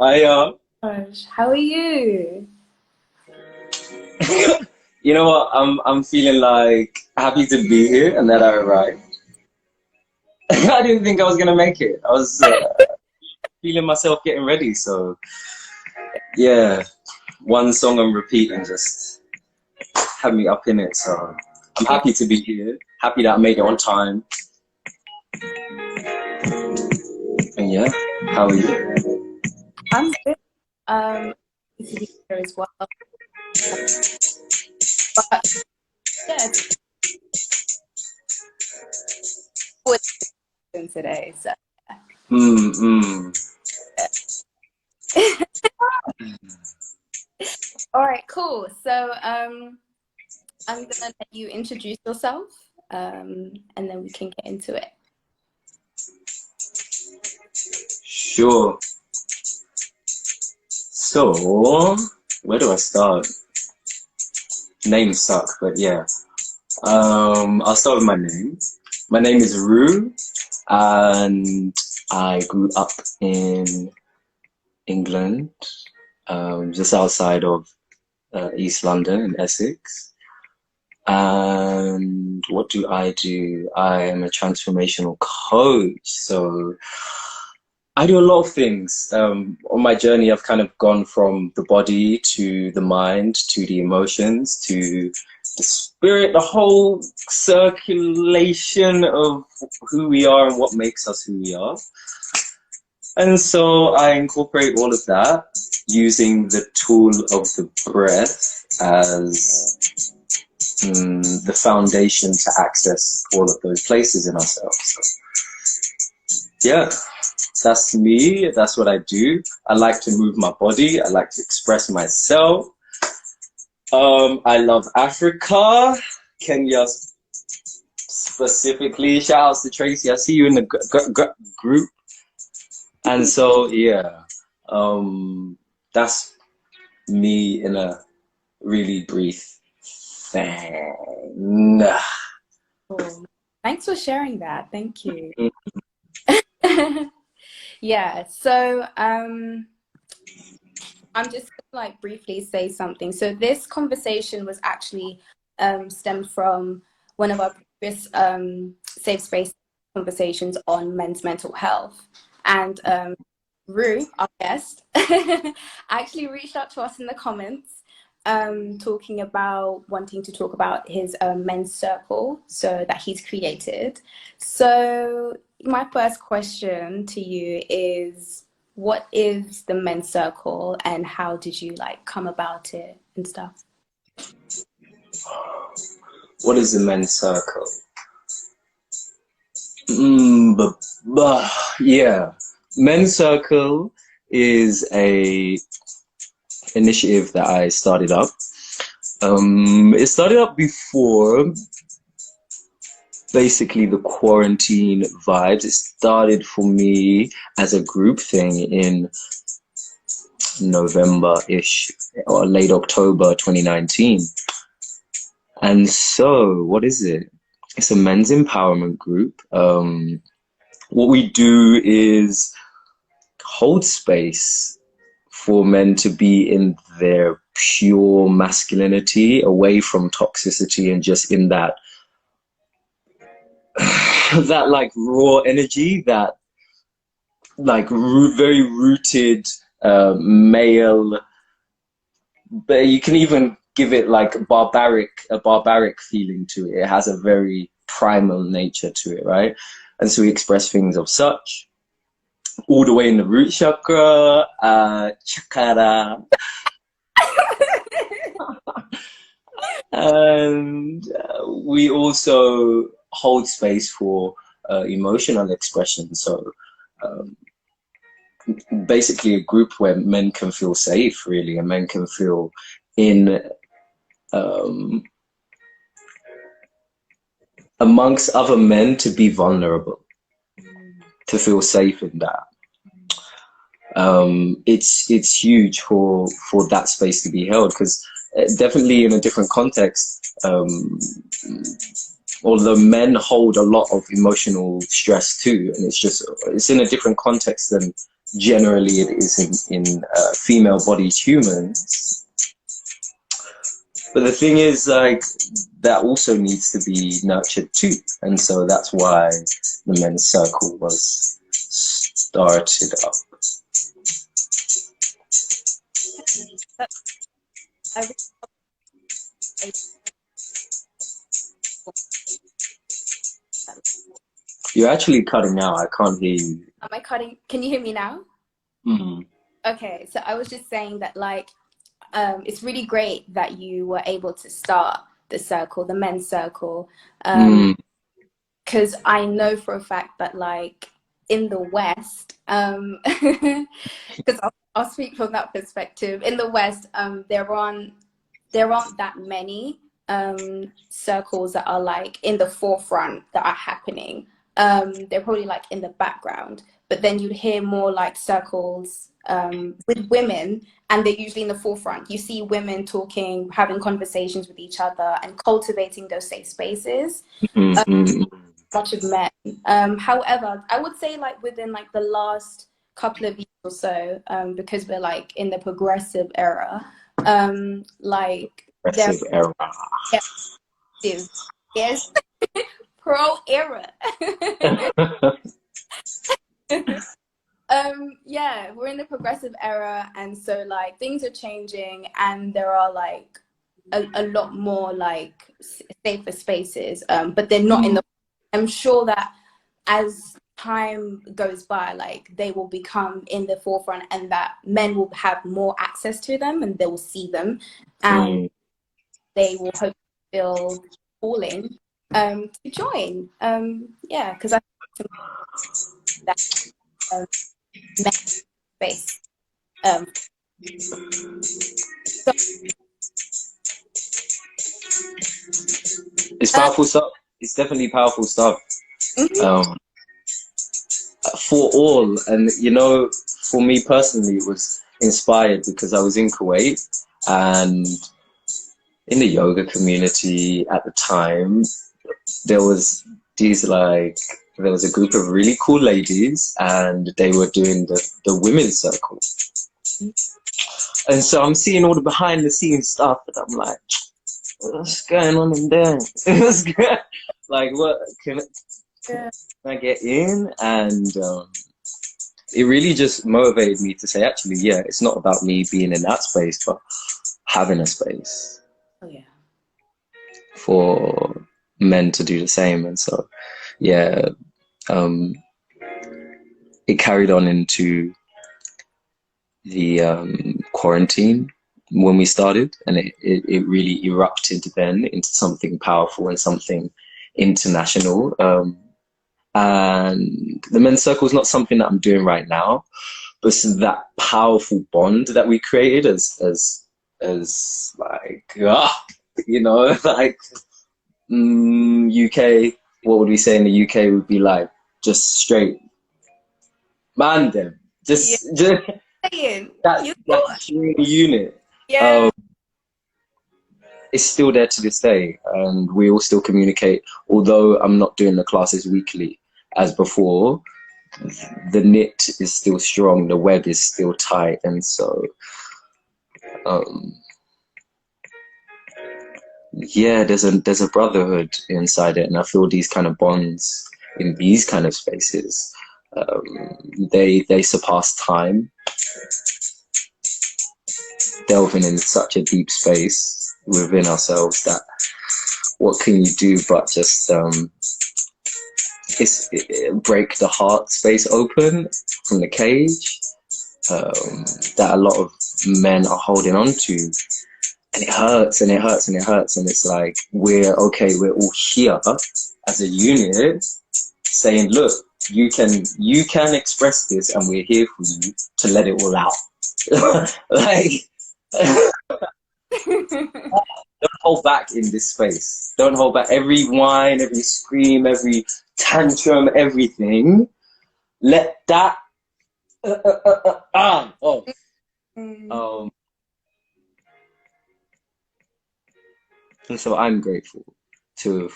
I Gosh, how are you? you know what? I'm feeling like happy to be here and that I arrived. I didn't think I was gonna make it. I was feeling myself getting ready. So yeah, one song on repeat and just had me up in it. So I'm happy to be here. Happy that I made it on time. And yeah, how are you? I'm good. To be here as well. But yeah, it's always been today. So Mm, mm. all right, cool. So I'm gonna let you introduce yourself, and then we can get into it. Sure. So where do I start? Names suck, but yeah. I'll start with my name. My name is Rue, and I grew up in England, just outside of East London in Essex. And what do? I am a transformational coach. So I do a lot of things. On my journey, I've kind of gone from the body to the mind to the emotions to the spirit, the whole circulation of who we are and what makes us who we are. And so I incorporate all of that using the tool of the breath as the foundation to access all of those places in ourselves. So, yeah, that's me. That's what I do. I like to move my body. I like to express myself. I love Africa, Kenya specifically. Shout outs to Tracy. I see you in the group. And so, yeah, that's me in a really brief thing. Cool. Thanks for sharing that. Thank you. Yeah. So I'm just gonna like briefly say something. So this conversation was actually stemmed from one of our previous safe space conversations on men's mental health. And Rue, our guest, actually reached out to us in the comments, talking about wanting to talk about his men's circle so that he's created. So my first question to you is, what is the men's circle and how did you like come about it and stuff? What is the men's circle? Yeah, men's circle is a initiative that I started up. It started up before basically the quarantine vibes. It started for me as a group thing in November-ish or late October 2019. And so, what is it? It's a men's empowerment group. What we do is hold space for men to be in their pure masculinity, away from toxicity, and just in that that like raw energy, that like very rooted male, but you can even give it like a barbaric feeling to it. It has a very primal nature to it, right? And so we express things of such all the way in the root chakra, chakra. And we also hold space for emotional expression. So basically a group where men can feel safe, really, and men can feel in amongst other men to be vulnerable, to feel safe in that. It's huge for that space to be held, because definitely in a different context, although men hold a lot of emotional stress too, and it's in a different context than generally it is in female-bodied humans. But the thing is, like, that also needs to be nurtured too. And so that's why the men's circle was started up. But I really You're actually cutting out. I can't hear you. am I cutting? Can you hear me now? Mm. Okay, so I was just saying that like it's really great that you were able to start the circle, the men's circle, Mm. because I know for a fact that like in the West, because I'll speak from that perspective. In the West, there aren't that many circles that are like in the forefront that are happening. They're probably like in the background, but then you'd hear more like circles with women, and they're usually in the forefront. You see women talking, having conversations with each other, and cultivating those safe spaces. Mm. Much of men. However, I would say like within like the last couple of years or so, because we're like in the progressive era, like there Progressive era. is yes pro era. Yeah, we're in the progressive era, and so like things are changing, and there are like a lot more like safer spaces, but they're not in the. I'm sure that as time goes by, like they will become in the forefront, and that men will have more access to them, and they will see them, and Mm. they will hopefully feel calling to join. Yeah, because I think that men space. So, It's powerful stuff. It's definitely powerful stuff. mhm. Um, for all. And, you know, for me personally, it was inspired because I was in Kuwait and in the yoga community at the time, there was these like, there was a group of really cool ladies and they were doing the women's circle. And so I'm seeing all the behind the scenes stuff and I'm like, what's going on in there? Like, what can Yeah. I get in? And it really just motivated me to say, actually, yeah, it's not about me being in that space, but having a space Oh yeah. for men to do the same. And so, yeah, um, it carried on into the quarantine when we started, and it really erupted then into something powerful and something international. And the men's circle is not something that I'm doing right now, but it's that powerful bond that we created as like you know, like UK. What would we say in the UK would be like just straight man them, Yeah. just Saying that you that thought, unit. yeah. It's still there to this day, and we all still communicate. Although I'm not doing the classes weekly as before, the knit is still strong, the web is still tight, and so um, yeah, there's a brotherhood inside it, and I feel these kind of bonds in these kind of spaces, they surpass time, delving in such a deep space within ourselves that what can you do but just break the heart space open from the cage that a lot of men are holding on to, and it hurts and it hurts and it hurts, and it's like we're okay, we're all here as a unit saying, look, you can express this and we're here for you to let it all out. Like don't hold back in this space, don't hold back. Every whine, every scream, every tantrum, everything, let that oh Mm. um and so I'm grateful to have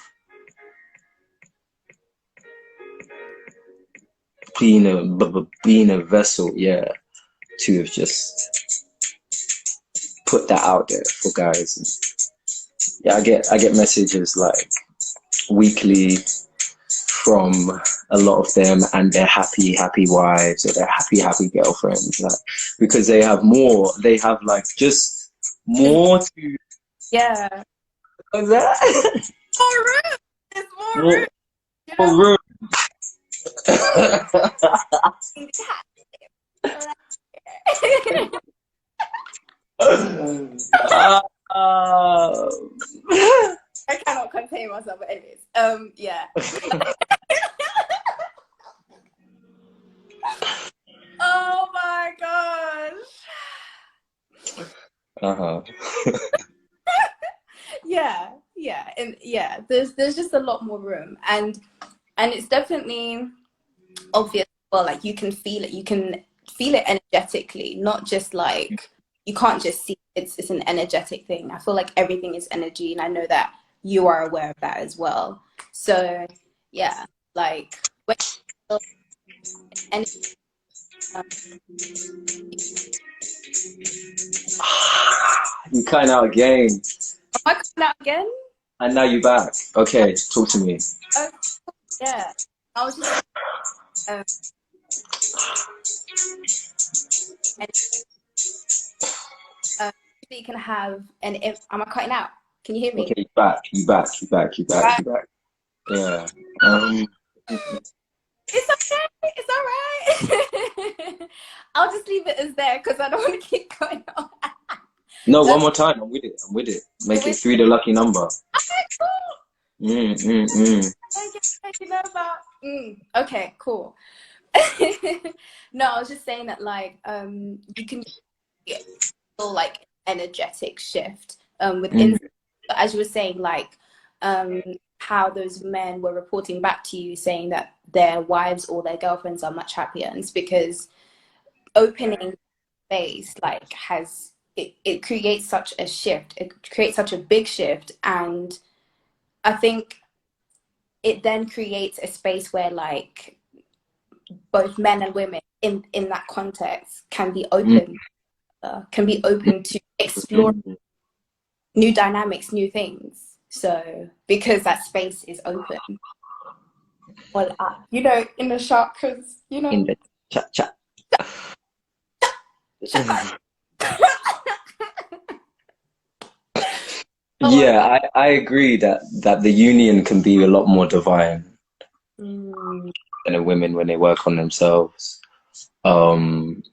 being a vessel, yeah, to have just put that out there for guys. And yeah, I get messages like weekly from a lot of them and their happy wives or their happy girlfriends, like, because they have like just more to Yeah. that. More room. There's more more, room. You know, more room. uh, I cannot contain myself, but anyways. Yeah. Oh my gosh. uh-huh. Yeah, and yeah, there's just a lot more room, and it's definitely obvious. Well, like you can feel it energetically, not just like you can't just see it's an energetic thing. I feel like everything is energy, and I know that you are aware of that as well. So yeah, like when and You kind out again. am I coming out again? And now you're back. Okay, talk to me. Oh yeah, I was just um, and you can have an. Am I cutting out? Can you hear me? Okay, you back. You back. You back. You back. Right. You back. Yeah. It's okay. It's all right. I'll just leave it as there because I don't want to keep going on. No, one more time. I'm with it. I'm with it. Make it 3 the lucky number. Okay, cool. You know about. Okay, cool. No, I was just saying that like you can feel like energetic shift within. As you were saying, like how those men were reporting back to you saying that their wives or their girlfriends are much happier, and it's because opening space like it creates such a shift, it creates such a big shift, and I think it then creates a space where like both men and women in that context can be open to explore new dynamics, new things. So because that space is open, well, you know, in the chakras, you know. In the chat. Yeah, I agree that the union can be a lot more divine than the women when they work on themselves. And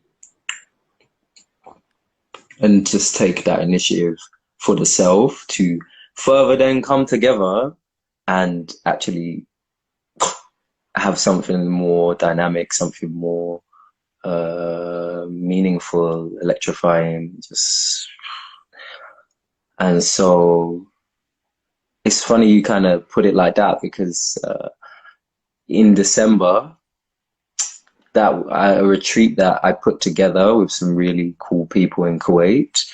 just take that initiative for the self to further then come together and actually have something more dynamic, something more meaningful, electrifying, just. And so it's funny you kind of put it like that because in December, a retreat that I put together with some really cool people in Kuwait.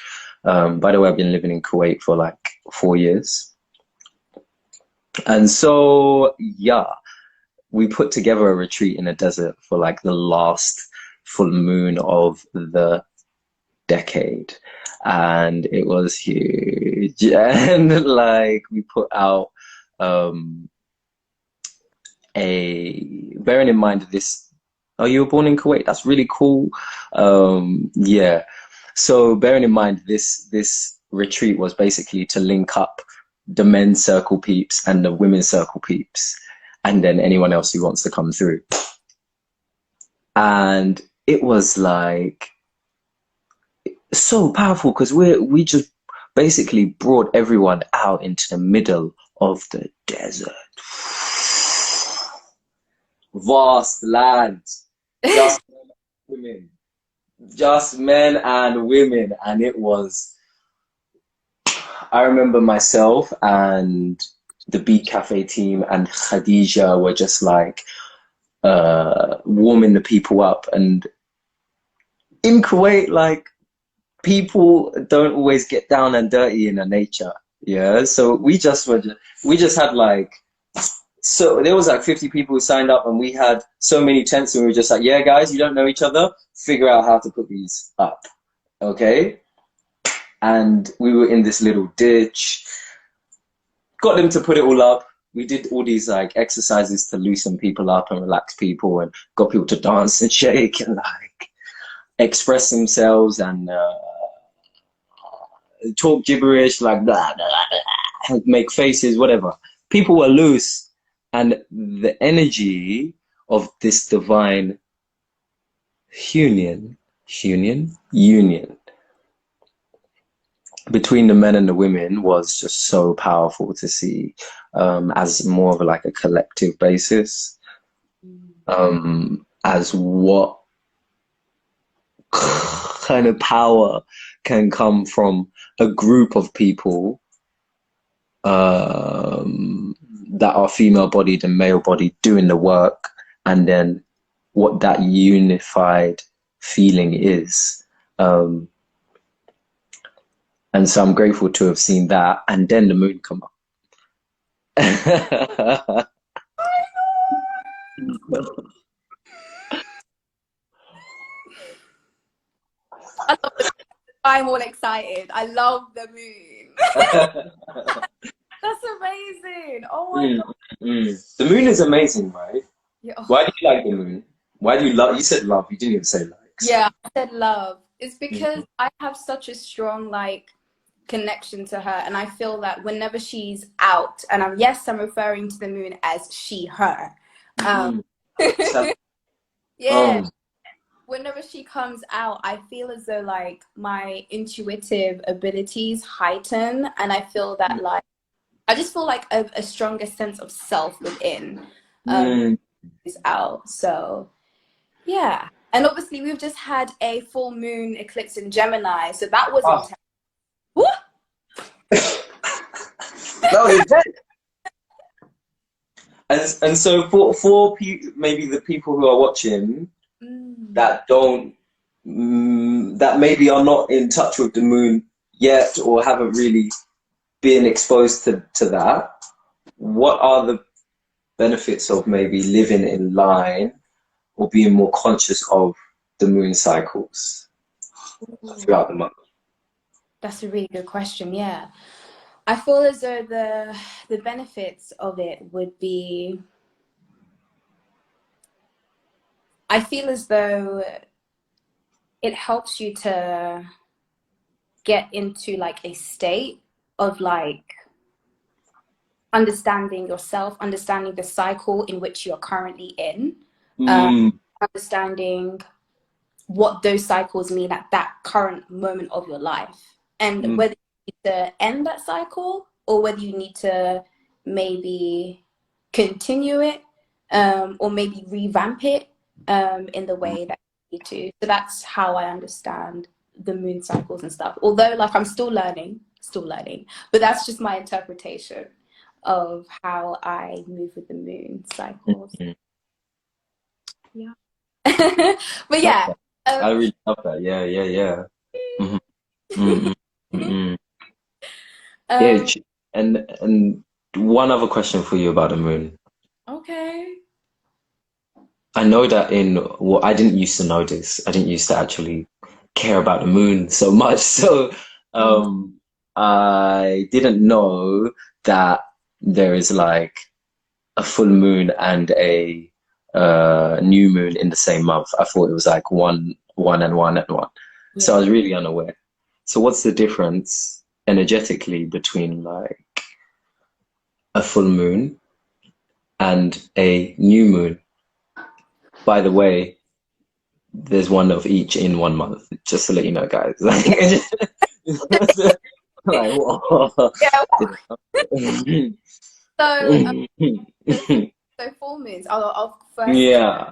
By the way, I've been living in Kuwait for like 4 years. And so, yeah, we put together a retreat in a desert for like the last full moon of the decade. And it was huge. And like we put out bearing in mind this. Oh, you were born in Kuwait. That's really cool. Yeah. So bearing in mind this retreat was basically to link up the men's circle peeps and the women's circle peeps, and then anyone else who wants to come through. And it was like so powerful because we just basically brought everyone out into the middle of the desert. Vast land. Just men and women, and it was. I remember myself and the Beat Cafe team and Khadija were just like warming the people up, and in Kuwait, like people don't always get down and dirty in their nature, yeah. So we just had like so there was like 50 people who signed up, and we had so many tents, and we were just like, yeah, guys, you don't know each other, figure out how to put these up, okay? And we were in this little ditch, got them to put it all up. We did all these like exercises to loosen people up and relax people, and got people to dance and shake and like express themselves and talk gibberish, like blah, blah, blah, make faces, whatever. People were loose, and the energy of this divine union between the men and the women was just so powerful to see, as more of like a collective basis, as what kind of power can come from a group of people that are female bodied and male bodied doing the work, and then what that unified feeling is. And so I'm grateful to have seen that, and then the moon come up. I'm all excited. I love the moon. That's amazing. Oh my God. The moon is amazing, right? Yeah. Why do you like the moon? Why do you love? You said love. You didn't even say like. Yeah, I said love. It's because I have such a strong like connection to her, and I feel that whenever she's out, and I'm referring to the moon as she, her. Yeah. Whenever she comes out, I feel as though like my intuitive abilities heighten, and I feel that like I just feel like a stronger sense of self within is out. So yeah. And obviously we've just had a full moon eclipse in Gemini, so that was intense. Woo! That was intense. And so for maybe the people who are watching that don't that maybe are not in touch with the moon yet, or haven't really been exposed to that, what are the benefits of maybe living in line or being more conscious of the moon cycles throughout the month? That's a really good question. Yeah, I feel as though the benefits of it would be, I feel as though it helps you to get into like a state of like understanding yourself, understanding the cycle in which you're currently in, understanding what those cycles mean at that current moment of your life, and whether you need to end that cycle or whether you need to maybe continue it, or maybe revamp it in the way that you need to. So that's how I understand the moon cycles and stuff. Although like I'm still learning, but that's just my interpretation of how I move with the moon cycles. Yeah. But yeah. I really love that. Yeah. Yeah, and one other question for you about the moon. Okay. I know that I didn't used to know this. I didn't used to actually care about the moon so much. So I didn't know that there is like a full moon and a new moon in the same month. I thought it was like one and one and one. Yeah. So I was really unaware. So what's the difference energetically between like a full moon and a new moon? By the way, there's one of each in 1 month, just to let you know, guys. Like, whoa. So full moons. I'll first. Yeah.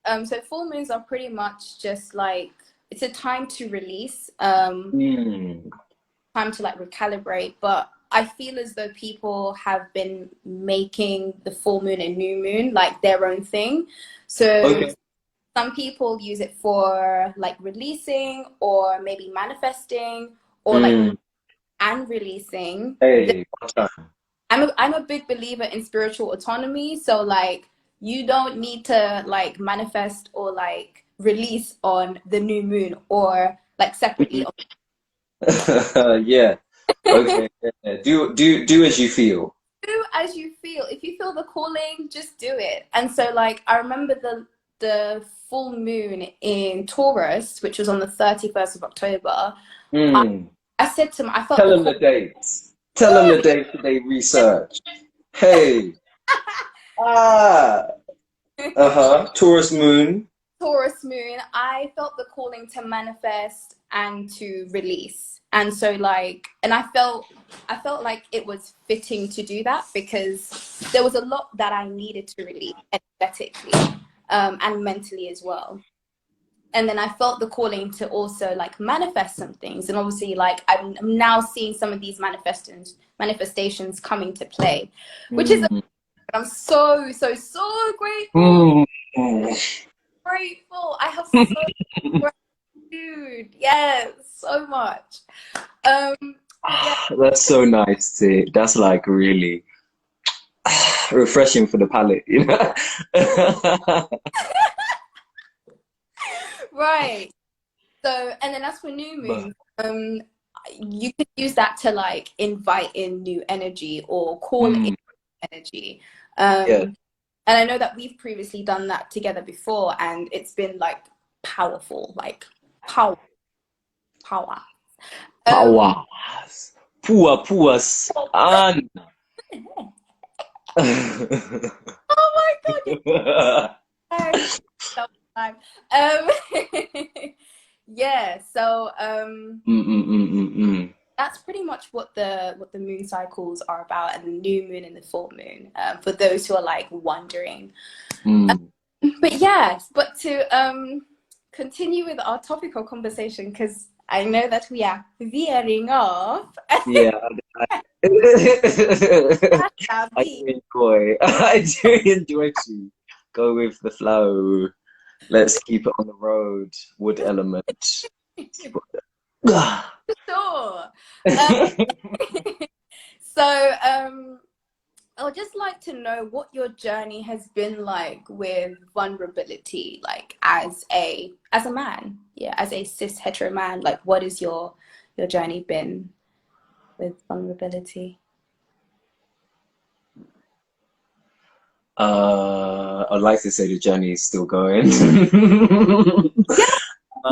So full moons are pretty much just like, it's a time to release, time to like recalibrate. But I feel as though people have been making the full moon and new moon like their own thing. So some people use it for like releasing, or maybe manifesting, or like and releasing. Hey, I'm a big believer in spiritual autonomy. So like you don't need to like manifest or like release on the new moon or like separately. Yeah. Okay. Yeah. Do as you feel. Do as you feel. If you feel the calling, just do it. And so like I remember the full moon in Taurus, which was on the 31st of October. I, Mm. I said to him, I felt Tell the them call. the dates. Tell them the dates that they research. Hey. Ah. Uh-huh. Taurus moon. Taurus moon, I felt the calling to manifest and to release. And so like, and I felt like it was fitting to do that because there was a lot that I needed to release energetically, and mentally as well. And then I felt the calling to also like manifest some things. And obviously like I'm now seeing some of these manifestations coming to play, which is, Mm. I'm so grateful. Mm. Grateful. I have so gratitude. Yes, so much. Um, yeah, That's so nice to, that's like really refreshing for the palate, you know? right. So, and then as for new But moons, you could use that to like invite in new energy or call in mm, energy. yeah, And I know that we've previously done that together before, and it's been like powerful, like power, power. Um, powers, puas, and oh my God, time. That was yeah, so mm. that's pretty much what the moon cycles are about, and the new moon and the full moon. For those who are like wondering. Mm. But yes, but to continue with our topical conversation, because I know that we are veering off. Yeah, I do enjoy. I do enjoy to go with the flow. Let's keep it on the road. Wood element. Sure. Um, so I would just like to know what your journey has been like with vulnerability, like as a man, yeah, as a cis hetero man. Like, what is your journey been with vulnerability? I'd like to say the journey is still going.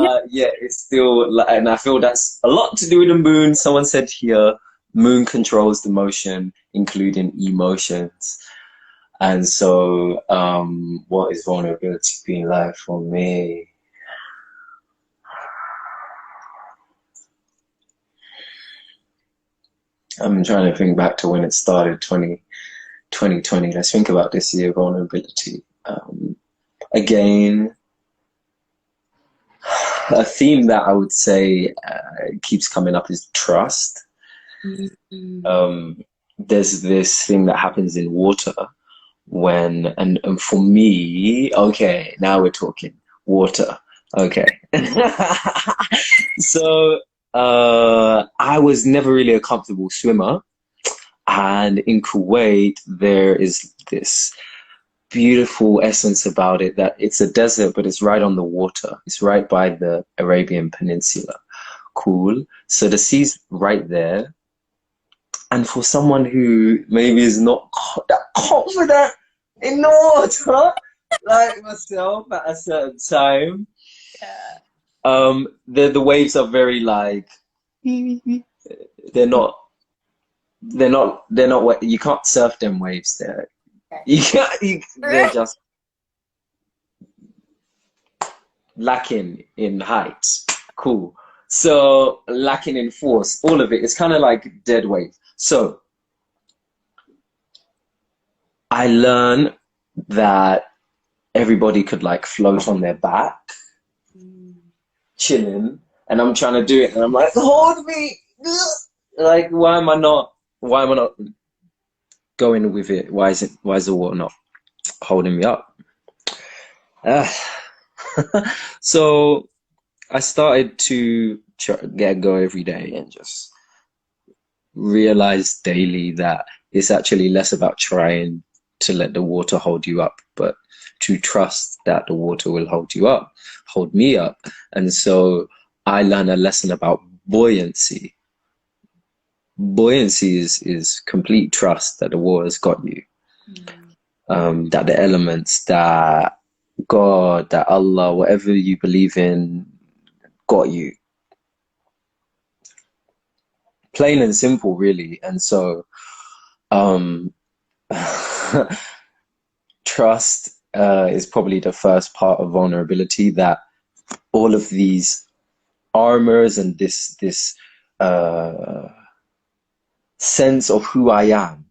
Yeah, yeah. Yeah, it's still, and I feel that's a lot to do with the moon. Someone said here, moon controls the motion, including emotions. And so, what is vulnerability being like for me? I'm trying to think back to when it started, 2020. Let's think about this year, vulnerability. Again, a theme that I would say keeps coming up is trust. Mhm. Um, there's this thing that happens in water when, and for me, okay, now we're talking water. Okay. So, I was never really a comfortable swimmer. And in Kuwait, there is this beautiful essence about it that it's a desert, but it's right on the water. It's right by the Arabian Peninsula. Cool. So the sea's right there. And for someone who maybe is not that confident in the water, like myself at a certain time, Yeah. the waves are very like they're not you can't surf them waves there. You can't, they're Okay. just lacking in height. Cool. So lacking in force, all of it. It's kind of like dead weight. So I learned that everybody could like float on their back, chilling, and I'm trying to do it, and I'm like, hold me. Like, why am I not going with it? Why is the water not holding me up? Uh, so I started to get go every day and just realize daily that it's actually less about trying to let the water hold you up, but to trust that the water will hold you up, hold me up. And so I learned a lesson about buoyancy. Buoyancy is complete trust that the water's got you, that the elements, that God, that Allah, whatever you believe in, got you. Plain and simple, really. And so um, trust is probably the first part of vulnerability, that all of these armors and this sense of who I am,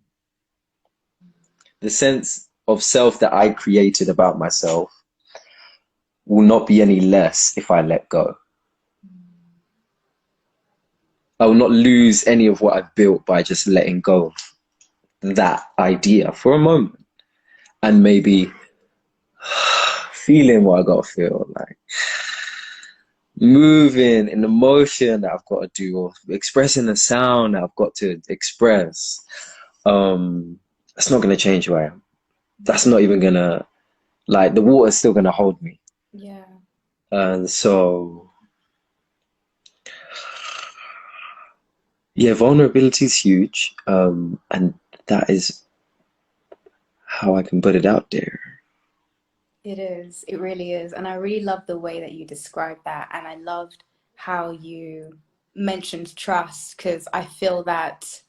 the sense of self that I created about myself, will not be any less if I let go. I will not lose any of what I've built by just letting go of that idea for a moment, and maybe feeling what I gotta feel, like moving in the motion that I've got to do, or expressing the sound that I've got to express. That's not gonna change who I am. That's not even gonna, like, the water's still gonna hold me. Yeah. And so, yeah, vulnerability is huge. And that is how I can put it out there. It is. It really is. And I really love the way that you described that. And I loved how you mentioned trust, because I feel that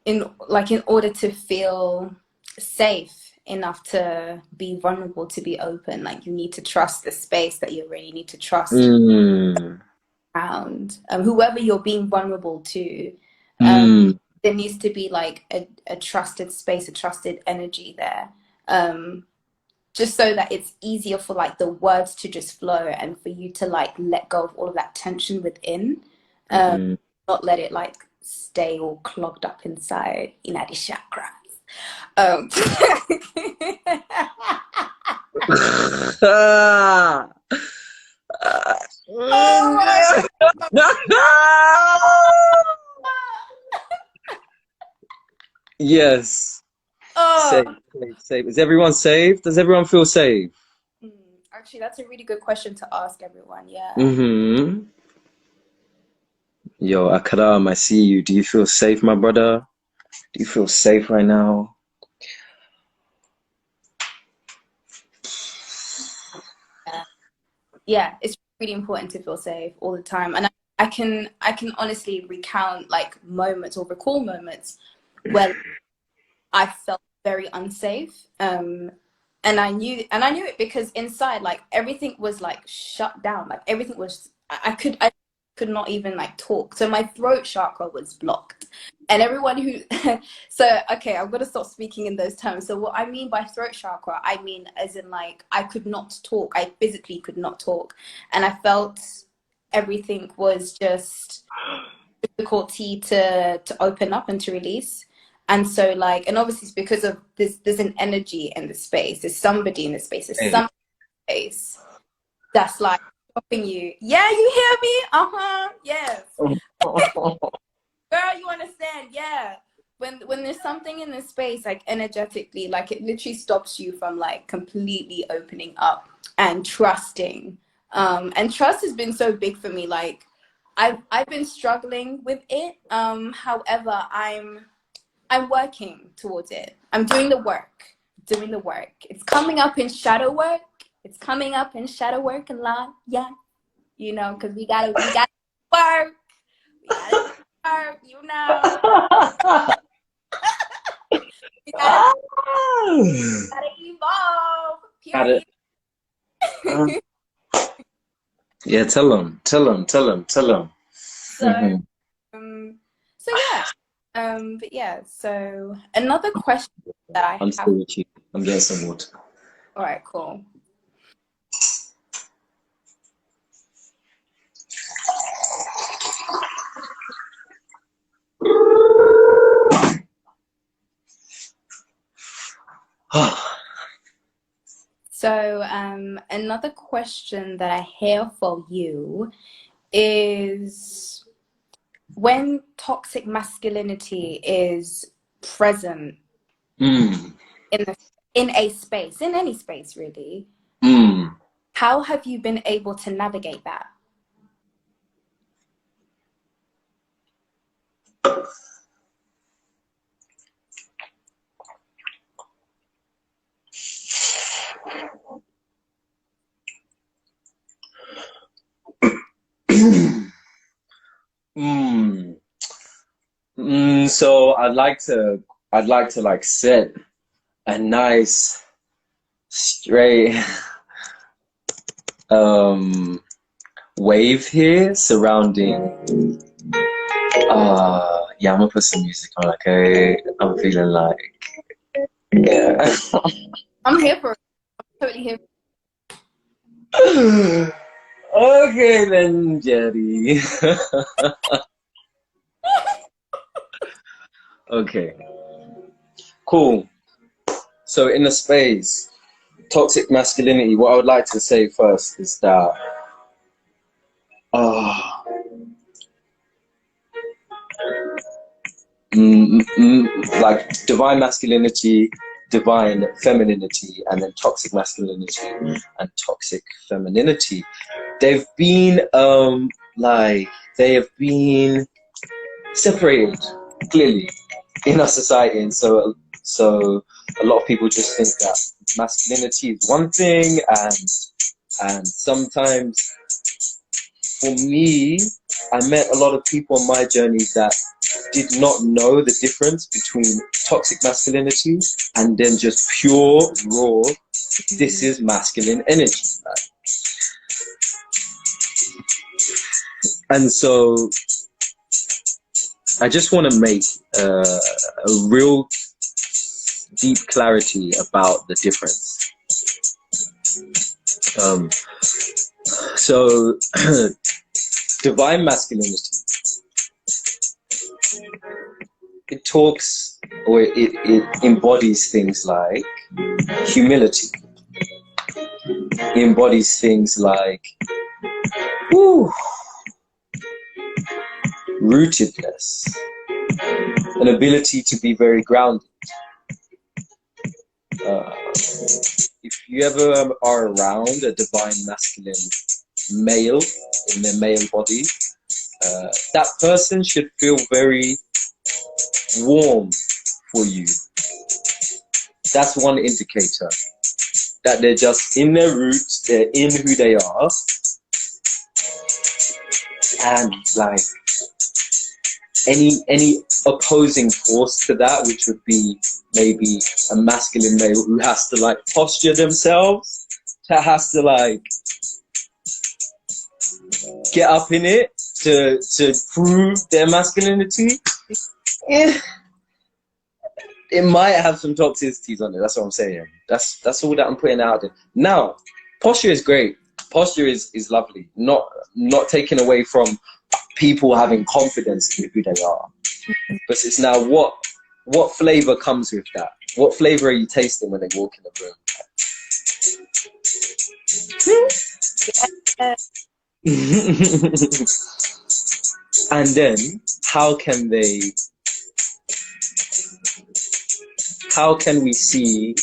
in order to feel safe enough to be vulnerable, to be open, like, you need to trust the space that you're in. You need to trust around whoever you're being vulnerable to. There needs to be like a trusted space, a trusted energy there. Just so that it's easier for like the words to just flow, and for you to like let go of all of that tension within, not let it like stay all clogged up inside in the chakras. Oh Yes. Safe, oh. safe, safe. Is everyone safe? Does everyone feel safe? Actually, that's a really good question to ask everyone. Yeah. Yo, Akaram, I see you. Do you feel safe, my brother? Do you feel safe right now? Yeah, it's really important to feel safe all the time. And I can honestly recount like moments, or recall moments, where I felt very unsafe. And I knew it, because inside, like, everything was like shut down. Like, everything was, I could not even like talk. So my throat chakra was blocked. And everyone who so okay, I'm gonna stop speaking in those terms. So what I mean by throat chakra, I mean as in like I could not talk. I physically could not talk. And I felt everything was just difficulty to open up and to release. And so like, and obviously it's because of this, there's an energy in the space, there's somebody in the space, there's some space that's like stopping you. Yeah, you hear me? Yes. Girl, you understand? Yeah. When there's something in this space, like energetically, like it literally stops you from like completely opening up and trusting. And trust has been so big for me. Like I've been struggling with it. However, I'm working towards it. I'm doing the work. It's coming up in shadow work. It's coming up in shadow work a lot. Yeah. You know, because we gotta work. We gotta work, you know. we gotta evolve. Period. Yeah, tell them. So, so yeah. But yeah, so another question that I I'm have. still with you. I'm getting some water. All right, cool. So another question that I have for you is, when toxic masculinity is present Mm. in a space, in any space really. Mm. How have you been able to navigate that? Mm. So I'd like to like set a nice straight wave here surrounding yeah, I'm gonna put some music on, okay? I'm feeling like yeah. I'm here for it. I'm totally here. Okay then, Njeri. Okay, cool. So in the space, toxic masculinity, what I would like to say first is that uh, like divine masculinity, divine femininity, and then toxic masculinity and toxic femininity. They've been like they have been separated clearly in our society, and so a lot of people just think that masculinity is one thing, and sometimes for me, I met a lot of people on my journey that did not know the difference between toxic masculinity and then just pure raw this is masculine energy, right? And so I just want to make a real deep clarity about the difference. So divine masculinity, it talks or it embodies things like humility. It embodies things like whew, rootedness, an ability to be very grounded. If you ever are around a divine masculine male in their male body, that person should feel very warm for you. That's one indicator that they're just in their roots, they're in who they are, and like any opposing force to that, which would be maybe a masculine male who has to like posture themselves, that has to like get up in it to prove their masculinity. Yeah, it might have some toxicities on it. That's what I'm saying. That's all that I'm putting out there. Now, posture is great. Posture is lovely. Not taken away from people having confidence in who they are. But it's now what flavor comes with that? What flavor are you tasting when they walk in the Yeah. room? And then how can we see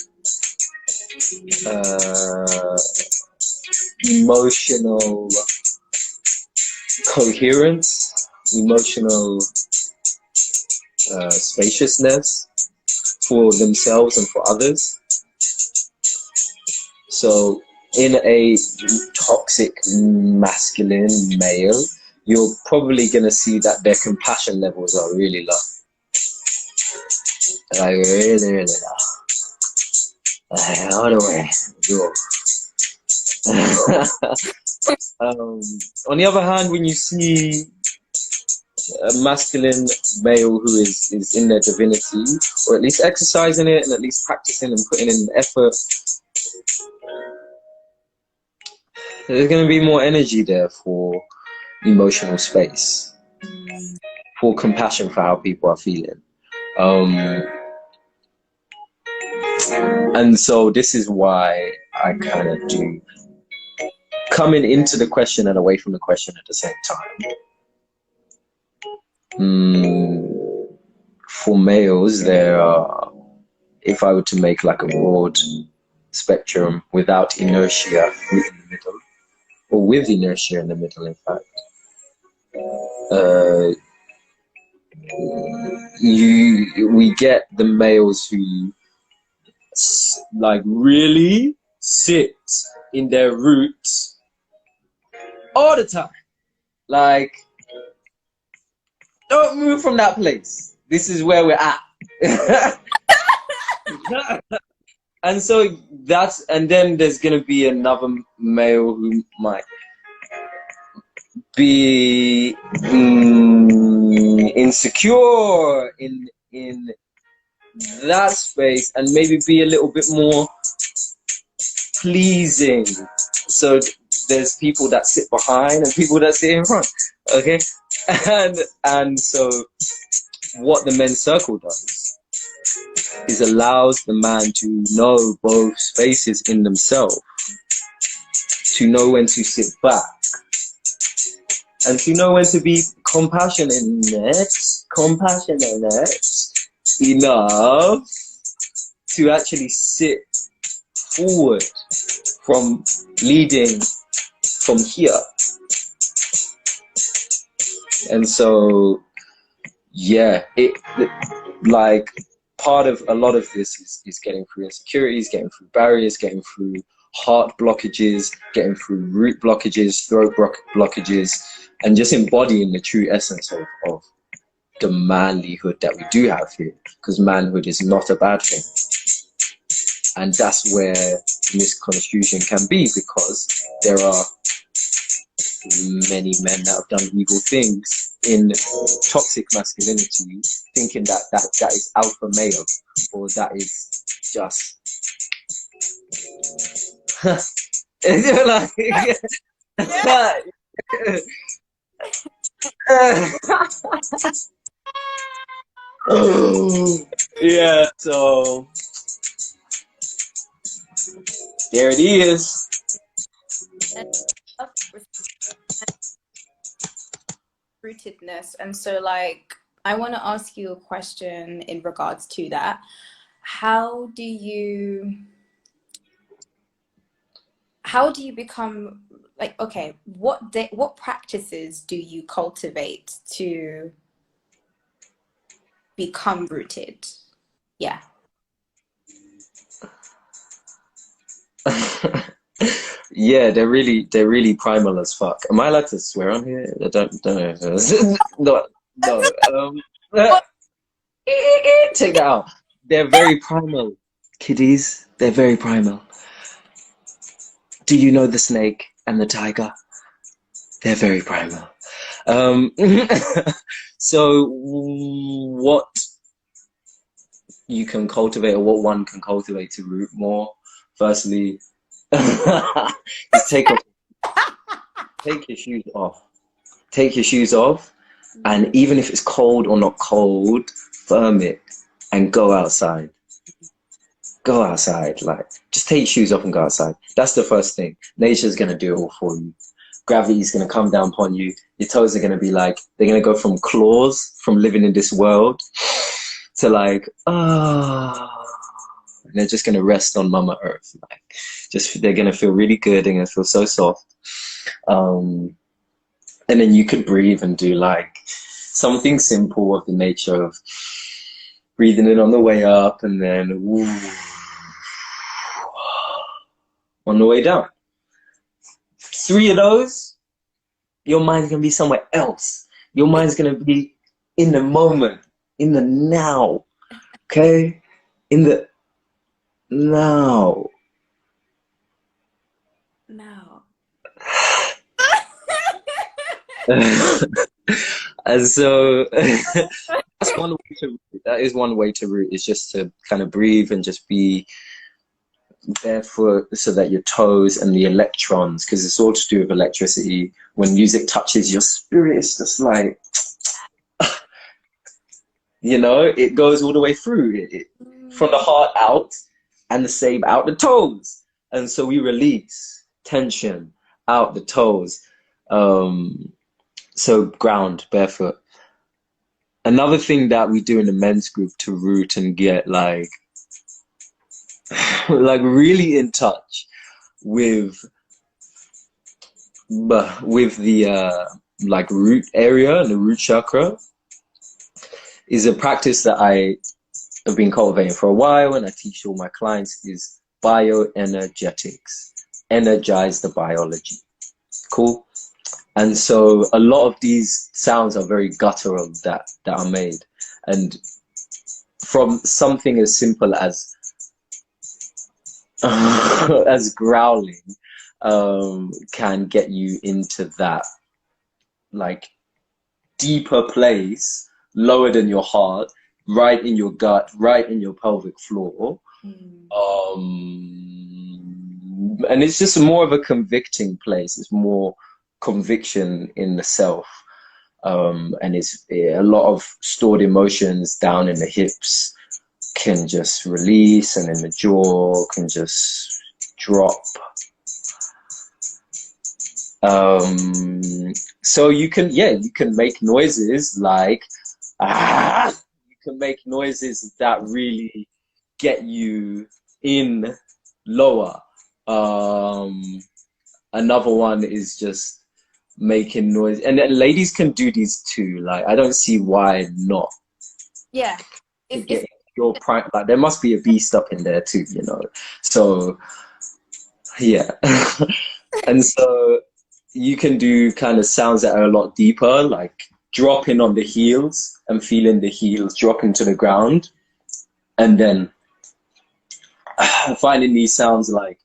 emotional coherence, emotional spaciousness for themselves and for others? So in a toxic masculine male, you're probably going to see that their compassion levels are really low. Like really, really low. Like, all the way. On the other hand, when you see a masculine male who is in their divinity, or at least exercising it and at least practicing and putting in effort, there's going to be more energy there for emotional space, for compassion for how people are feeling. And so this is why I kind of do coming into the question and away from the question at the same time. for males, there are, if I were to make like a broad spectrum without inertia within the middle, or with inertia in the middle, in fact, uh, we get the males who like really sit in their roots all the time. Like, don't move from that place. This is where we're at. And so that's, and then there's gonna be another male who might be insecure in that space, and maybe be a little bit more pleasing. So there's people that sit behind and people that sit in front. Okay, and so what the men's circle does is allows the man to know both spaces in themselves, to know when to sit back, and to know when to be compassionate enough to actually sit forward from leading from here. And so, yeah, like part of a lot of this is getting through insecurities, getting through barriers, getting through heart blockages, getting through root blockages, throat blockages, and just embodying the true essence of the manlyhood that we do have here, because manhood is not a bad thing. And that's where misconstruction can be, because there are many men that have done evil things in toxic masculinity, thinking that is alpha male, or that is just yeah, so there it is. Rootedness. And so, like, I want to ask you a question in regards to that. How do you become, like, okay, what practices do you cultivate to become rooted? Yeah. Yeah, they're really primal as fuck. Am I allowed to swear on here? I don't know. No. Take that out. They're very primal, kiddies. They're very primal. Do you know the snake and the tiger? They're very primal. So what you can cultivate, or what one can cultivate to root more, firstly, is take your shoes off. Take your shoes off, and even if it's cold or not cold, firm it and go outside. Go outside. Like, just take your shoes off and go outside. That's the first thing. Nature's gonna do it all for you. Gravity's gonna come down upon you. Your toes are gonna be like, they're gonna go from claws, from living in this world, to like, and they're just gonna rest on Mama Earth. Like, they're gonna feel really good. They're gonna feel so soft. And then you could breathe and do like something simple of the nature of breathing in on the way up, and then on the way down. 3 of those, your mind's gonna be somewhere else. Your mind's gonna be in the moment, in the now, okay? In the now. No. And so that is one way to root, is just to kind of breathe and just be barefoot, so that your toes and the electrons, because it's all to do with electricity. When music touches your spirit, it's just like, you know, it goes all the way through it, from the heart out, and the same out the toes. And so we release tension out the toes. So ground, barefoot, another thing that we do in the men's group to root and get like like really in touch with the like root area and the root chakra is a practice that I have been cultivating for a while, and I teach all my clients is bioenergetics. Energize the biology. Cool. And so a lot of these sounds are very guttural that are made, and from something as simple as as growling can get you into that like deeper place, lower than your heart, right in your gut, right in your pelvic floor. And it's just more of a convicting place. It's more conviction in the self. And it's a lot of stored emotions down in the hips can just release, and in the jaw can just drop. So you can make noises like you can make noises that really get you in lower. Another one is just making noise, and then ladies can do these too. Like, I don't see why not. Yeah, it's your prime. Like, there must be a beast up in there too, you know. So yeah, and so you can do kind of sounds that are a lot deeper, like dropping on the heels and feeling the heels dropping to the ground, and then finding these sounds like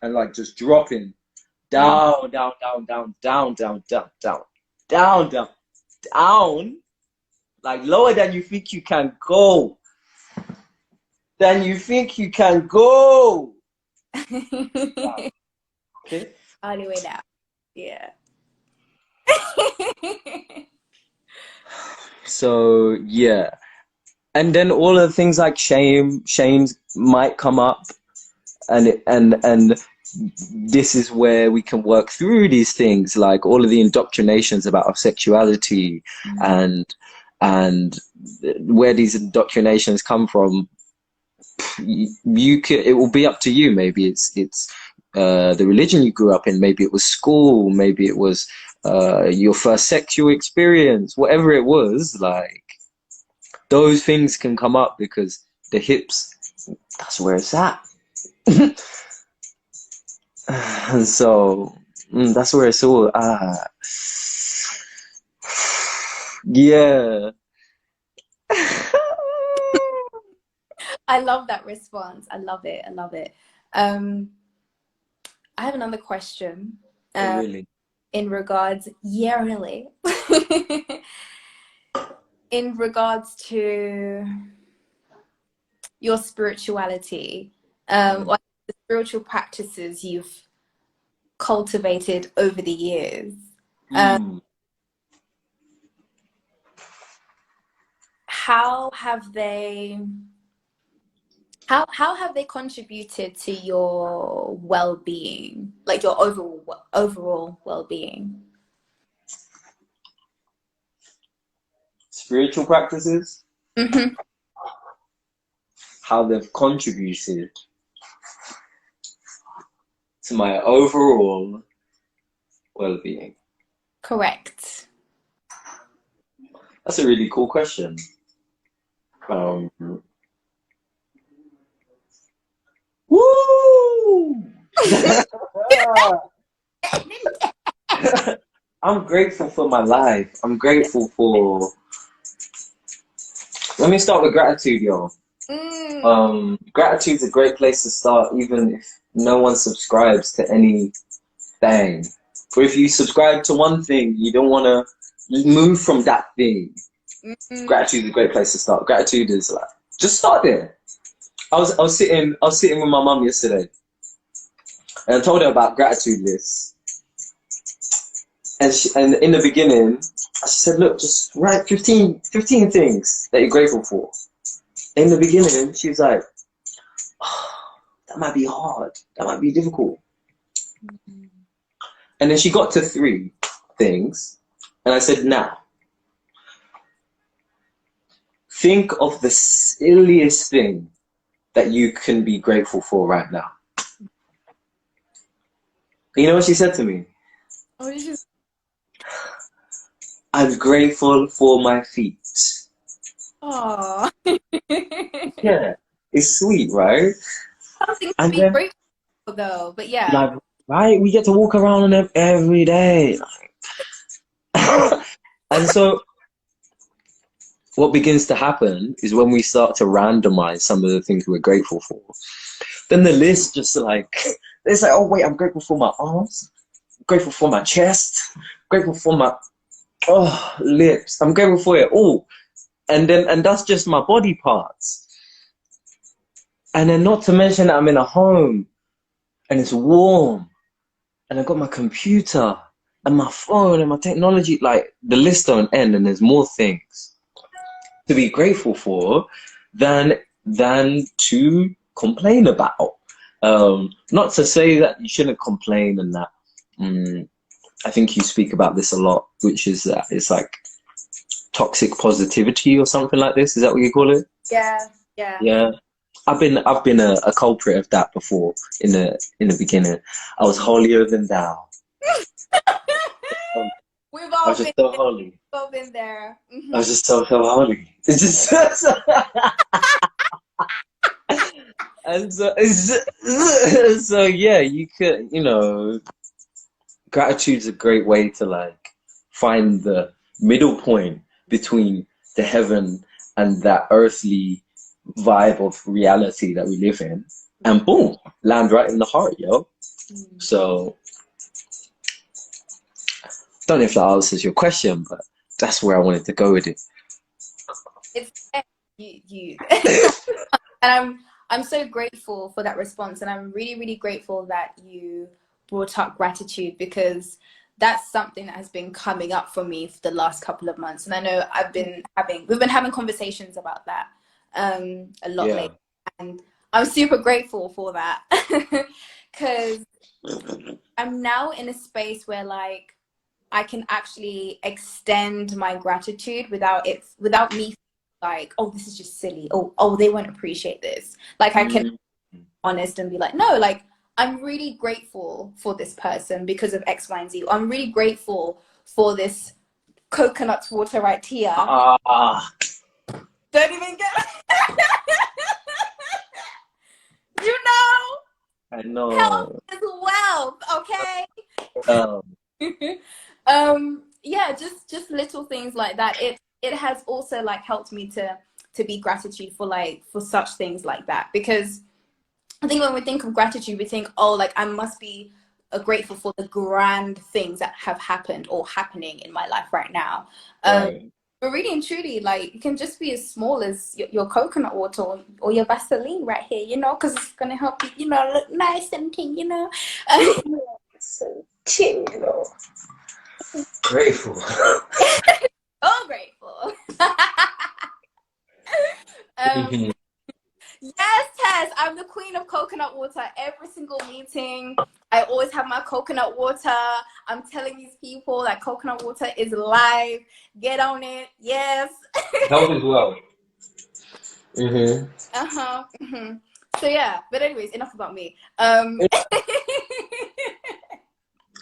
and like just dropping down, down, down, down, down, down, down, down, down, down, down, like lower than you think you can go. Than you think you can go. Wow. Okay. All the way down. Yeah. So yeah. And then all of the things like shames might come up, and this is where we can work through these things, like all of the indoctrinations about our sexuality, and where these indoctrinations come from. It will be up to you. Maybe it's the religion you grew up in, maybe it was school, maybe it was your first sexual experience, whatever it was. Like, those things can come up because the hips, that's where it's at. And so that's where it's all at. Yeah. I love that response. I love it. I love it. I have another question. Oh, really? In regards, yeah, really. In regards to your spirituality, or the spiritual practices you've cultivated over the years, how have they contributed to your well-being, like your overall well-being? Spiritual practices? Mm-hmm. How they've contributed to my overall well-being? Correct. That's a really cool question. Woo! I'm grateful for my life. I'm grateful for. Let me start with gratitude, y'all. Gratitude's a great place to start, even if no one subscribes to anything. Or if you subscribe to one thing, you don't want to move from that thing. Gratitude is a great place to start. Gratitude is like, just start there. I was sitting with my mum yesterday, and I told her about gratitude lists. And in the beginning, I said, look, just write 15 things that you're grateful for. In the beginning, she was like, oh, that might be hard. That might be difficult. And then she got to 3 things. And I said, now, think of the silliest thing that you can be grateful for right now. You know what she said to me? What did you? I'm grateful for my feet. Oh. Yeah, it's sweet, right? Something to And be then, grateful for, though. But yeah. like, right, we get to walk around on them every day. And so what begins to happen is when we start to randomize some of the things we're grateful for, then the list just like, it's like, oh wait, I'm grateful for my arms, grateful for my chest, grateful for my lips. I'm grateful for it all. And that's just my body parts. And then not to mention that I'm in a home and it's warm and I got my computer and my phone and my technology. Like the list don't end, and there's more things to be grateful for than to complain about. Not to say that you shouldn't complain and that. I think you speak about this a lot, which is that it's like toxic positivity or something like this. Is that what you call it? Yeah. Yeah. Yeah. I've been a culprit of that before in the beginning. I was holier than thou. We've I all was been just so holy. all been there. I was just so holy. It's just and so yeah, you could, gratitude's a great way to like find the middle point between the heaven and that earthly vibe of reality that we live in, and boom, land right in the heart, yo. So don't know if that answers your question, but that's where I wanted to go with it. It's you. And I'm so grateful for that response, and I'm really, really grateful that you brought up gratitude, because that's something that has been coming up for me for the last couple of months. And I know we've been having conversations about that a lot Yeah. lately, and I'm super grateful for that because I'm now in a space where like I can actually extend my gratitude without me like, oh, this is just silly. Oh, they won't appreciate this. Like I can be honest and be like, no, like I'm really grateful for this person because of X, Y, and Z. I'm really grateful for this coconut water right here. Don't even get you know. I know. Health is wealth, okay? Yeah, just little things like that. It has also like helped me to be gratitude for such things like that, because I think when we think of gratitude, we think, oh, like I must be grateful for the grand things that have happened or happening in my life right now. Right. But really and truly, like it can just be as small as your coconut water or your Vaseline right here, because it's gonna help you, look nice and clean, So cute, Grateful. Oh, grateful. Yes, Tess, I'm the queen of coconut water. Every single meeting, I always have my coconut water. I'm telling these people that coconut water is live. Get on it. Yes. Health is well. So yeah, but anyways, enough about me.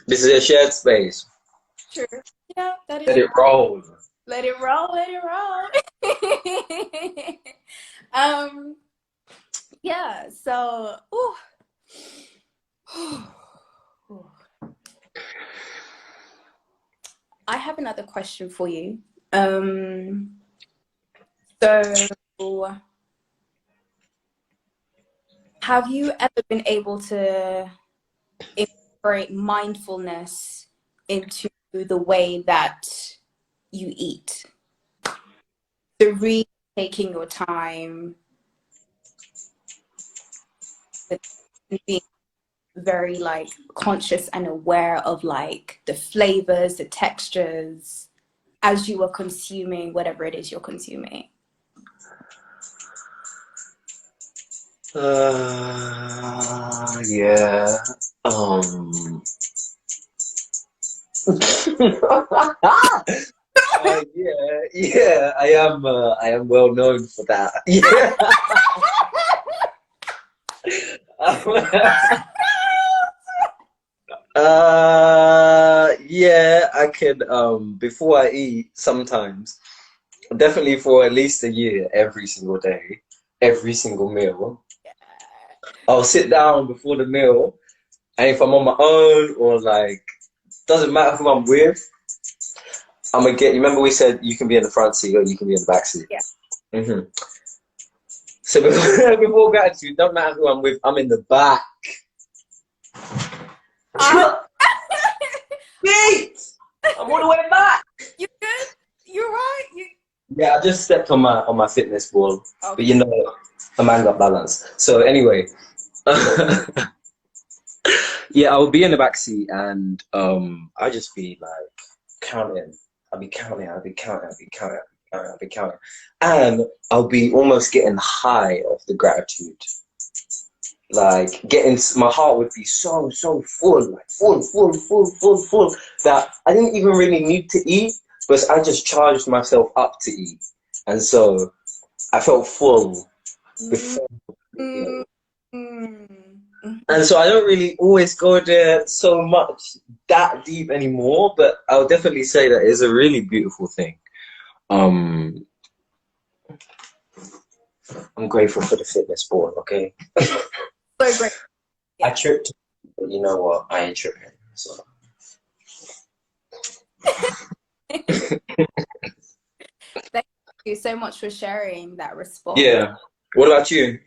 This is a shared space. True. Yeah, that is. Let it roll. Let it roll. Let it roll. Yeah. So. I have another question for you. So have you ever been able to incorporate mindfulness into the way that you eat? So really taking your time, being very like conscious and aware of like the flavors, the textures as you are consuming whatever it is you're consuming. Yeah. Yeah, I am well known for that. Yeah. Yeah, I can, before I eat, sometimes, definitely for at least a year, every single day, every single meal, I'll sit down before the meal, and if I'm on my own or like, doesn't matter who I'm with, I'm gonna get, you remember we said you can be in the front seat or you can be in the back seat? Yeah. Hmm. So before, before gratitude, don't matter who I'm with, I'm in the back. I, Wait! I'm all the way back. you good? You're right. You Yeah, I just stepped on my fitness ball, but okay? you know, a man got balance. So anyway, yeah, I'll be in the back seat and I'll just be like counting. I'll be counting. I'll be counting. I'll be counting. I'll be counting, and I'll be almost getting high off the gratitude. Like getting, my heart would be so full, like full, that I didn't even really need to eat, but I just charged myself up to eat, and so I felt full Mm, before, you know. mm, mm, And mhm. so I don't really always go there so much that deep anymore, but I'll definitely say that it's a really beautiful thing. Um, I'm grateful for the fitness board. Okay, So great. I Yeah. tripped, but you know what? I ain't tripping. So Thank you so much for sharing that response. yeah. What about you?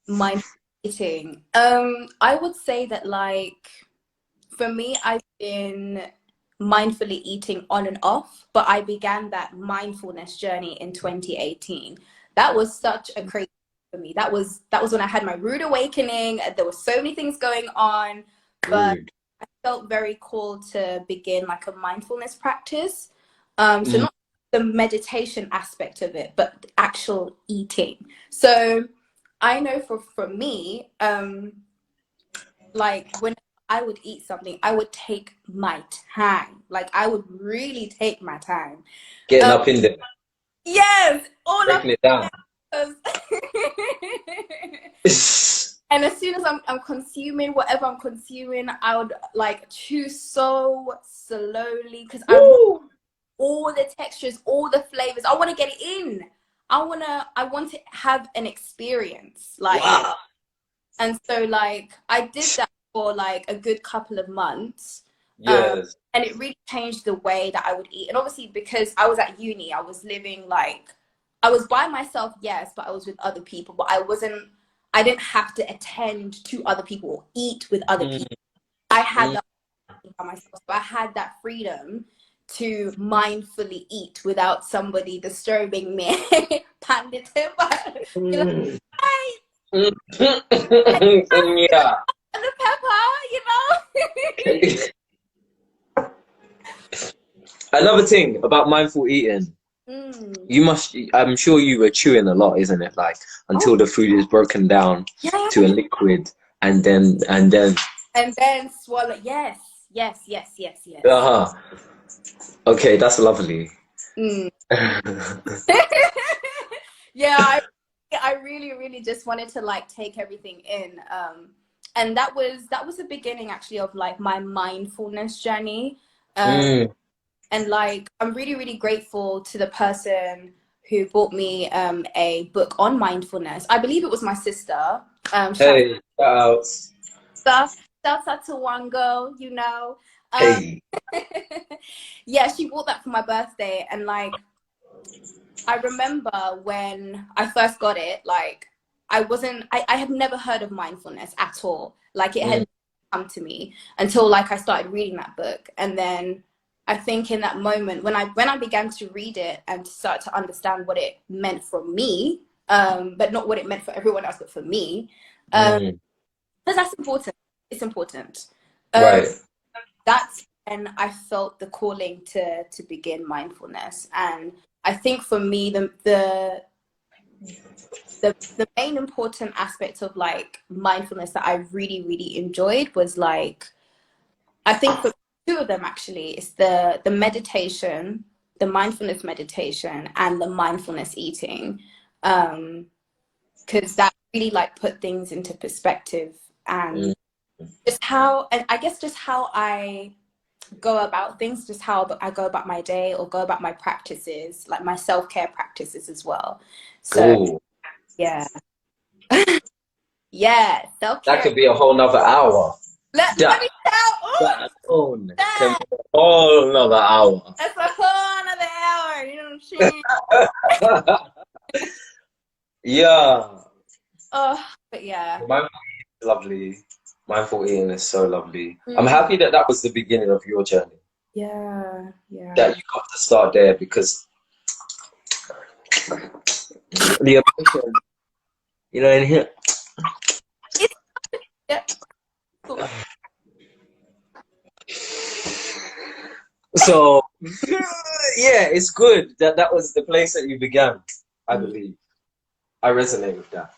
Mindful eating. I would say that like for me, I've been mindfully eating on and off, but I began that mindfulness journey in 2018. That was such a crazy for me. That was when I had my rude awakening. There were so many things going on, but Rude. I felt very called to begin like a mindfulness practice. So Mm, not the meditation aspect of it, but the actual eating. So I know for me, like when I would eat something, I would take my time. Like I would really take my time. getting Um, up in there, yes, all up breaking it down. in and as soon as I'm consuming whatever I'm consuming, I would like chew so slowly because I want Woo! all the textures, all the flavors. I want to get it in. I want to have an experience. Like, Wow. and so like I did that for like a good couple of months. Yes. And it really changed the way that I would eat. And obviously because I was at uni, I was living like I was by myself, yes, but I was with other people. But I didn't have to attend to other people or eat with other Mm, people. I had mm. that by myself. So I had that freedom to mindfully eat without somebody disturbing me. Pandit, you know, Mm. hey, Mm. and Yeah. the pepper, you know. Another thing about mindful eating, Mm. you must, I'm sure you were chewing a lot, isn't it? Like Oh, until the food is broken down yeah, yeah, to a yeah. liquid and then And then swallow. Yes, yes, yes, yes, yes. uh-huh. Okay, that's lovely. Mm. Yeah, I really, really just wanted to like take everything in. And that was the beginning actually of like my mindfulness journey. Um, Mm. and like I'm really, really grateful to the person who bought me a book on mindfulness. I believe it was my sister. Shout Hey, shout outs. out, shout out to one girl, you know. Um, Hey. yeah, she bought that for my birthday, and like I remember when I first got it, like I had never heard of mindfulness at all. Like it Mm, had come to me until like I started reading that book. And then I think in that moment when I began to read it and to start to understand what it meant for me, but not what it meant for everyone else, but for me, mm. because that's important. It's important. Um, Right. that's when I felt the calling to begin mindfulness. And I think for me, the main important aspect of like mindfulness that I really, really enjoyed was like I think for two of them actually. It's the meditation, the mindfulness meditation, and the mindfulness eating, because that really like put things into perspective, and just how, and I guess just how I go about things, just how I go about my day or go about my practices, like my self-care practices as well. So Ooh, yeah. Yeah, that self-care. could be a whole nother hour. Let That me tell. Oh, that alone can that. be a whole nother hour. That's a whole another hour. You know what I'm saying? Yeah. Oh, but yeah. Mindful eating is lovely. Mindful eating is so lovely. I'm Mm, happy that that was the beginning of your journey. yeah, yeah. That you got to start there because the emotion, you know, in here. It's, yeah. Cool. So yeah, it's good that that was the place that you began. I Mm, believe I resonate with that.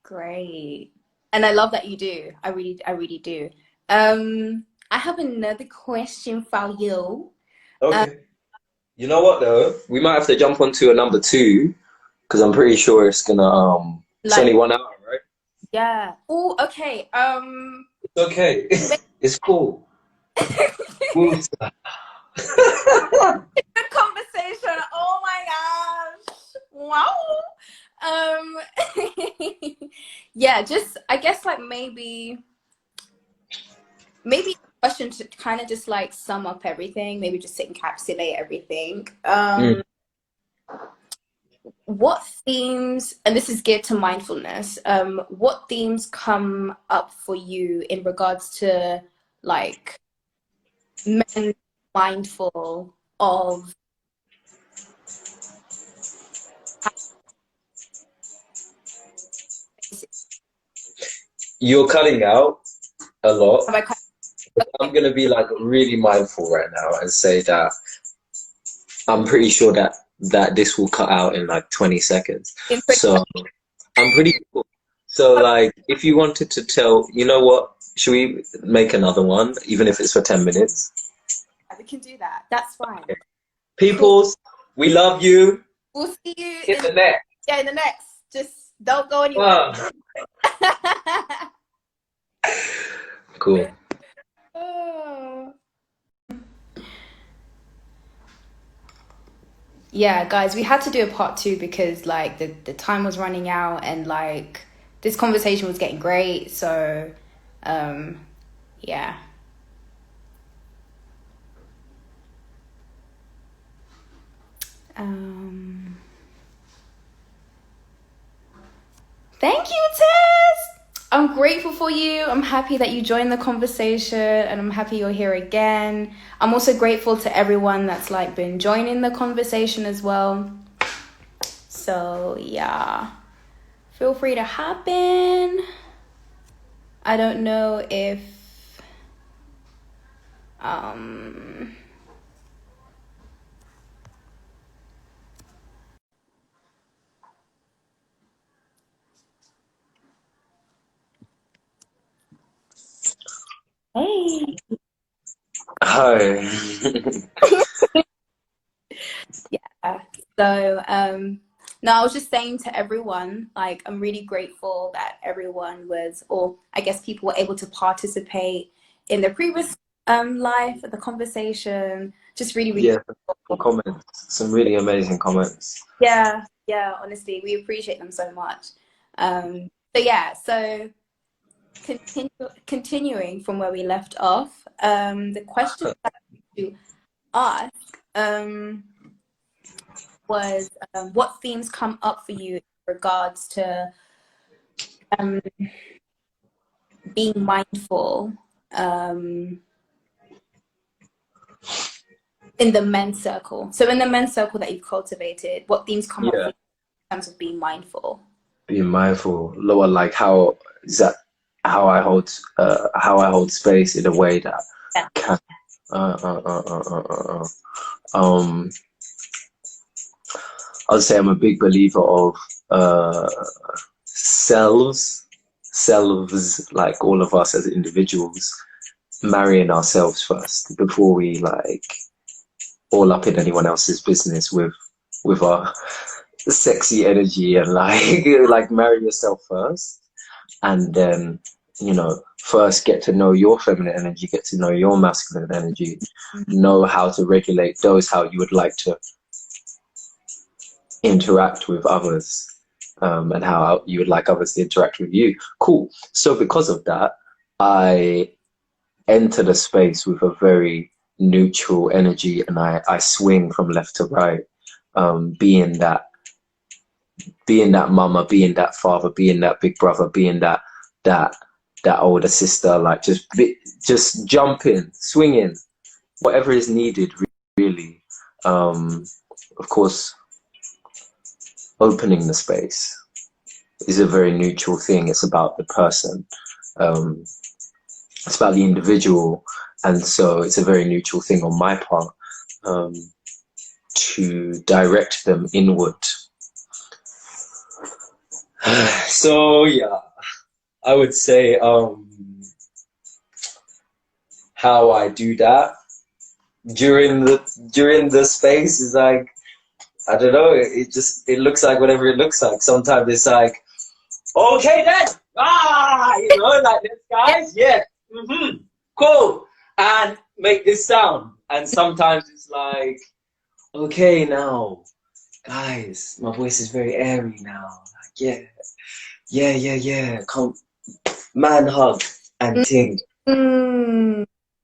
great. And I love that you do. I really do. I have another question for you. Um, Okay. You know what though? We might have to jump onto a number two because I'm pretty sure it's gonna it's only like, 1 hour, right? yeah. Oh, okay. It's okay. It's cool. Cool. The conversation. Oh my gosh. Wow. Yeah, just I guess like maybe a question to kind of just like sum up everything, maybe just to encapsulate everything. Mm. What themes, and this is geared to mindfulness, what themes come up for you in regards to like men mindful of You're cutting out a lot. have I kind I'm gonna be like really mindful right now and say that I'm pretty sure that this will cut out in like 20 seconds. of So I'm pretty cool. So like if you wanted to tell, you know what? Should we make another one, even if it's for 10 minutes? we can do that. That's fine. Cool. Peoples, we love you. We'll see you In in the next. yeah, in the next. Just don't go anywhere. Ah, cool. Oh. Yeah, guys, we had to do a part two because like the time was running out and like this conversation was getting great. So um yeah. Um Thank you, Tess. I'm grateful for you. I'm happy that you joined the conversation and I'm happy you're here again. I'm also grateful to everyone that's like been joining the conversation as well. So, yeah. Feel free to hop in. I don't know if um hey. Hi. Yeah. So, no, I was just saying to everyone, like, I'm really grateful that everyone was, or I guess people were able to participate in the previous live, the conversation. Just really, really, Yeah, some comments. Some really amazing comments. yeah, yeah. Honestly, we appreciate them so much. So yeah, so continuing from where we left off, the question that you asked, was what themes come up for you in regards to um, being mindful in the men's circle. So in the men's circle that you've cultivated, what themes come up for Yeah. you in terms of being mindful? Being mindful, lower like how is that how I hold space in a way that Yeah. can uh, uh, uh, uh, uh, uh, um I'd say I'm a big believer of selves selves, like all of us as individuals, marrying ourselves first before we like all up in anyone else's business with our sexy energy and like like marry yourself first, and then first get to know your feminine energy, get to know your masculine energy, know how to regulate those, how you would like to interact with others, and how you would like others to interact with you. Cool. So because of that, I enter the space with a very neutral energy, and I swing from left to right, being that mama, being that father, being that big brother, being that that older sister, like just jumping, swinging, whatever is needed, really. Of course, opening the space is a very neutral thing. It's about the person. It's about the individual, and so it's a very neutral thing on my part, to direct them inward. So yeah, I would say how I do that during the space is like, I don't know, it looks like whatever it looks like. Sometimes it's like, okay then, like this, guys, yeah, cool, and make this sound. And sometimes it's like, okay now, guys, my voice is very airy now, like, yeah, come, man hug and ting,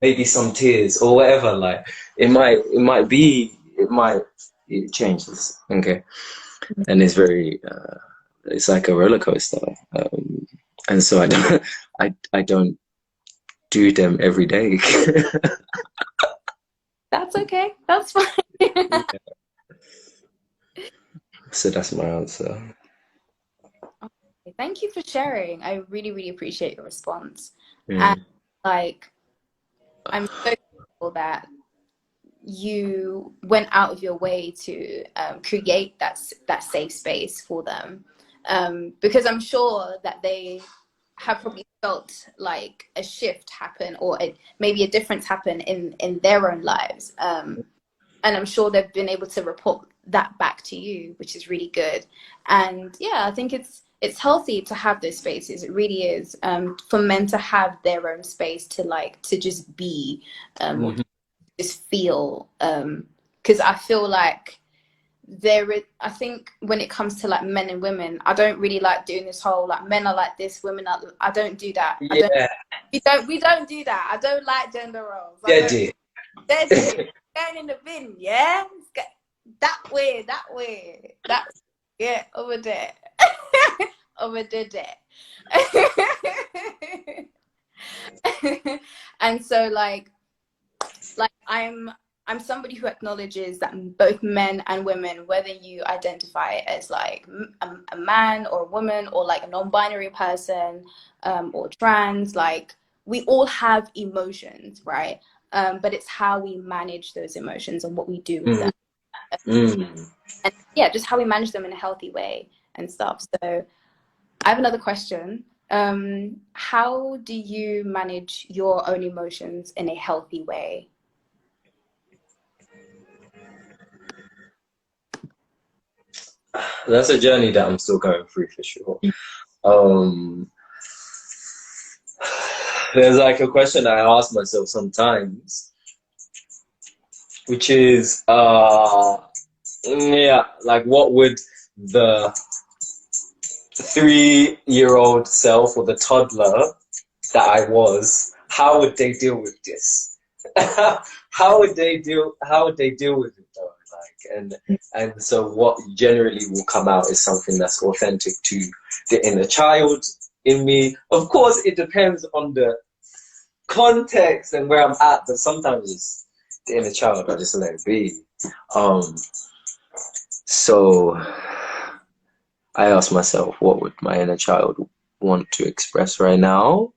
maybe some tears or whatever. Like it might change this, okay, and it's very it's like a roller coaster, and so I don't I don't do them every day. That's okay. That's fine. Yeah. So that's my answer. Okay, thank you for sharing. I really, really appreciate your response. Mm. And like, I'm so grateful that you went out of your way to create that safe space for them, because I'm sure that they have probably felt like a shift happen, or maybe a difference happen in their own lives, and I'm sure they've been able to report that back to you, which is really good. And yeah, I think it's healthy to have those spaces. It really is, for men to have their own space to just be, or just feel, because I feel like I think when it comes to like men and women, I don't really like doing this whole like men are like this, women are, I don't do that. Yeah. We don't do that. I don't like gender roles. Yeah, dear. They're just going in the bin, yeah? That way, yeah, over there. Over there. And so like I'm somebody who acknowledges that both men and women, whether you identify as like a man or a woman, or like a non-binary person, or trans, like we all have emotions, right? But it's how we manage those emotions and what we do with them. And yeah, just how we manage them in a healthy way and stuff. So I have another question. How do you manage your own emotions in a healthy way? That's a journey that I'm still going through, for sure. There's like a question I ask myself sometimes, which is, yeah, like what would the 3-year-old self or the toddler that I was, how would they deal with this? How would they deal with it though? Like, and so what generally will come out is something that's authentic to the inner child in me. Of course, it depends on the context and where I'm at, but sometimes it's the inner child, I just let it be. So I ask myself, what would my inner child want to express right now?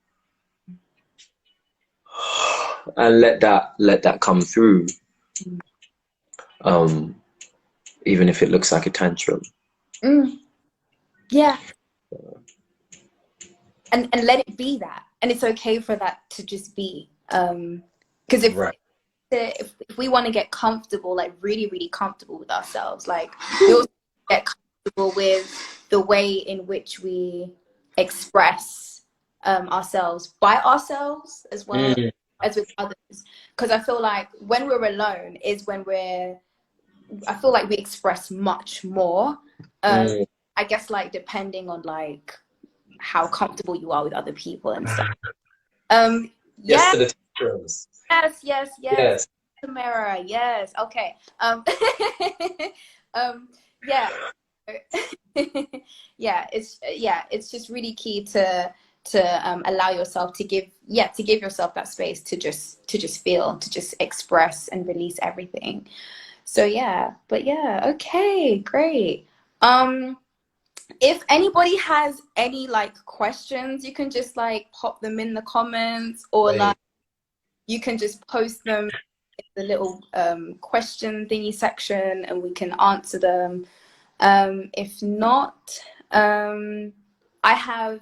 And let that come through. Even if it looks like a tantrum. Yeah. and let it be that, and it's okay for that to just be, because Right. if we want to get comfortable, like really really comfortable with ourselves, like we also get comfortable with the way in which we express ourselves by ourselves as well Mm, as with others, because I feel like when we're alone is when I feel like we express much more, mm. I guess, like depending on like how comfortable you are with other people and stuff. Yes Yeah, to the terms. yes, Yes. Tamara, yes, okay. Um yeah. It's just really key to allow yourself to give yourself that space to just feel, to just express and release everything. So yeah, but yeah, okay, great. If anybody has any like questions, you can just like pop them in the comments, or Right. like you can just post them in the little question thingy section and we can answer them. If not, I have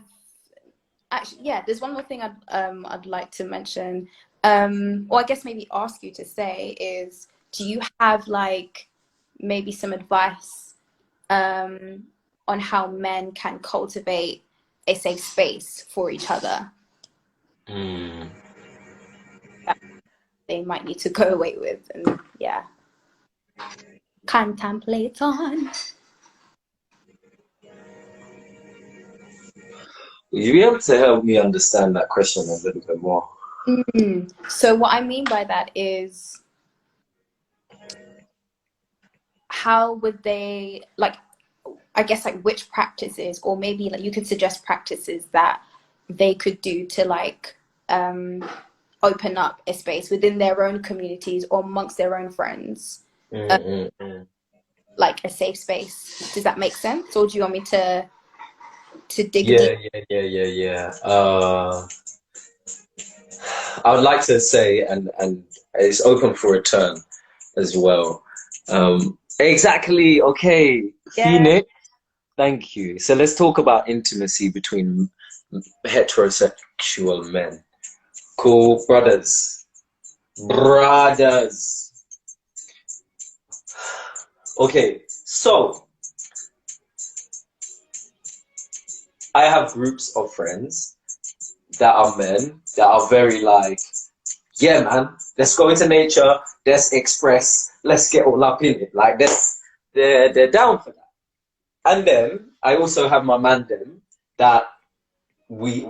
actually, yeah, there's one more thing I'd like to mention, or I guess maybe ask you to say is, do you have like maybe some advice on how men can cultivate a safe space for each other Mm. that they might need to go away with, and yeah, contemplate on? Would you be able to help me understand that question a little bit more? So what I mean by that is, how would they, like, I guess like which practices, or maybe like you could suggest practices that they could do to like open up a space within their own communities or amongst their own friends, uh, Mm, mm, mm. like a safe space. Does that make sense, or do you want me to dig deep? Yeah, yeah. I would like to say, and it's open for return as well. Exactly. Okay, Yeah. Phoenix. Thank you. So let's talk about intimacy between heterosexual men. Cool, brothers. Brothers. Okay, so I have groups of friends that are men that are very like, yeah, man, let's go into nature, let's express, let's get all up in it. Like this, they're down for that. And then I also have my man them that we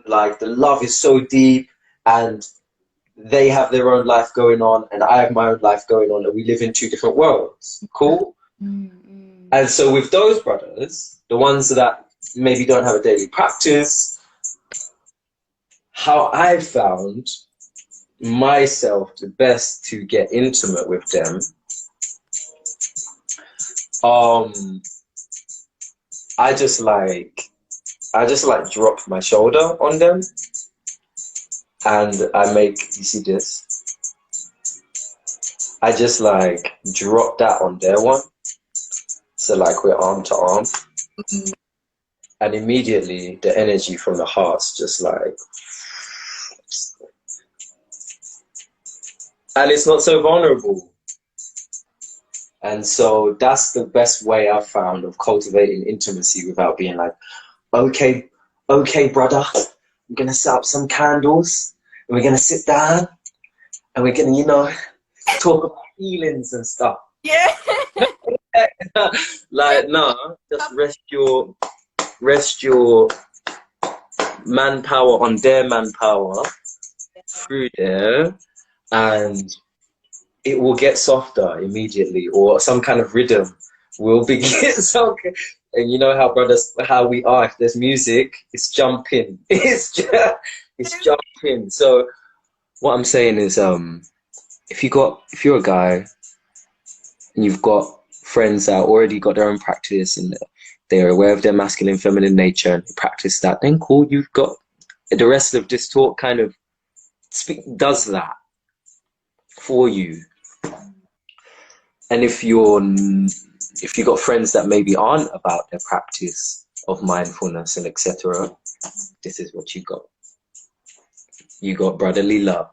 like the love is so deep, and they have their own life going on and I have my own life going on, and we live in two different worlds. Cool. Mm-hmm. And so with those brothers, the ones that maybe don't have a daily practice, how I found myself the best to get intimate with them, um, I just like drop my shoulder on them, and I make, you see this, I just like drop that on their one, so like we're arm to arm, and immediately the energy from the heart's just like, and it's not so vulnerable. And so that's the best way I've found of cultivating intimacy without being like, okay, okay, brother, I'm gonna set up some candles and we're gonna sit down and we're gonna, talk about feelings and stuff. Yeah. Yeah. Like, no, just rest your manpower on their manpower through there, and it will get softer immediately, or some kind of rhythm will begin. So, and you know how brothers, how we are. If there's music, it's jumping. It's jumping. So what I'm saying is, if you're a guy and you've got friends that already got their own practice and they're aware of their masculine, feminine nature and practice that, then cool. You've got the rest of this talk kind of does that for you. And if you've got friends that maybe aren't about their practice of mindfulness and etc., This is what you got. You got brotherly love.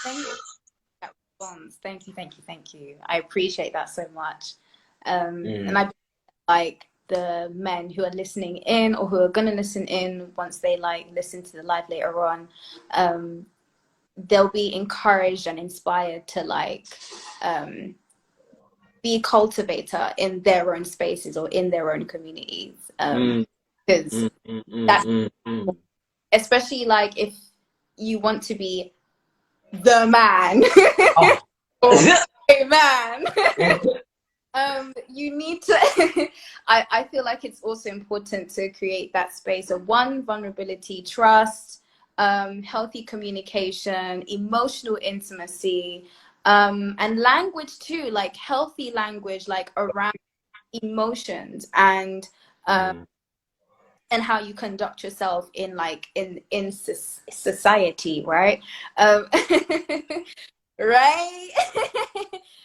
Thank you for that response. Thank you, thank you, thank you. I appreciate that so much. And I like the men who are listening in or who are gonna listen in once they like listen to the live later on, they'll be encouraged and inspired to like be a cultivator in their own spaces or in their own communities. Because that's especially like if you want to be the man or a man. You need to I feel like it's also important to create that space of one, vulnerability, trust, healthy communication, emotional intimacy, and language too, like healthy language, like around emotions and how you conduct yourself in like in society, right? Right.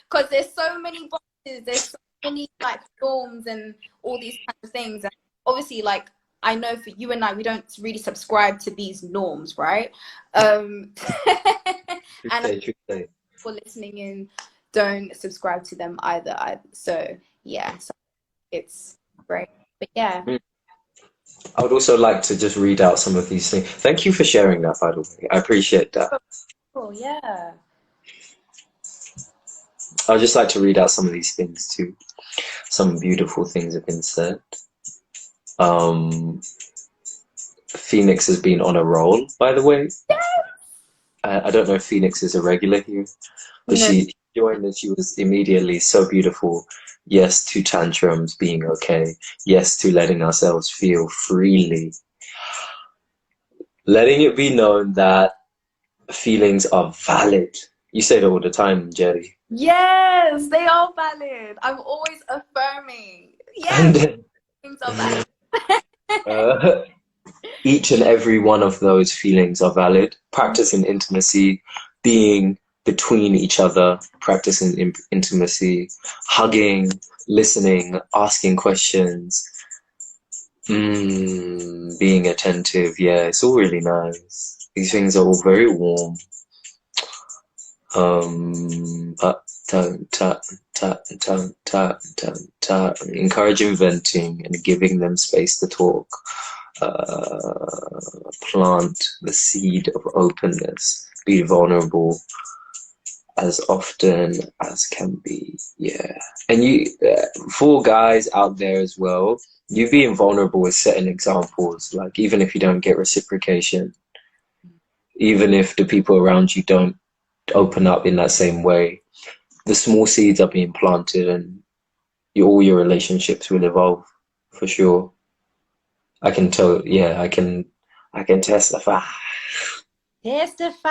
Because there's so many boxes, there's so many like norms and all these kinds of things, and obviously like I know for you and I, we don't really subscribe to these norms, right? And for listening in don't subscribe to them either. So yeah, so it's great. But yeah, I would also like to just read out some of these things. Thank you for sharing that, by the way. I appreciate that. oh yeah. I'd just like to read out some of these things too. Some beautiful things have been said. Phoenix has been on a roll, by the way. I don't know if Phoenix is a regular here, but she joined and she was immediately so beautiful. Yes to tantrums being okay. Yes to letting ourselves feel freely. Letting it be known that feelings are valid. You say that all the time, Njeri. Yes, they are valid. I'm always affirming. Yes, things are valid. Each and every one of those feelings are valid. Practicing intimacy, being between each other, practicing intimacy, hugging, listening, asking questions, being attentive. Yeah, it's all really nice. These things are all very warm. Encouraging venting and giving them space to talk. Plant the seed of openness. Be vulnerable as often as can be. Yeah, and you, for guys out there as well, you being vulnerable is setting examples. Like even if you don't get reciprocation, even if the people around you don't open up in that same way, the small seeds are being planted, and all your relationships will evolve for sure. I can tell. Yeah, I can testify. Testify.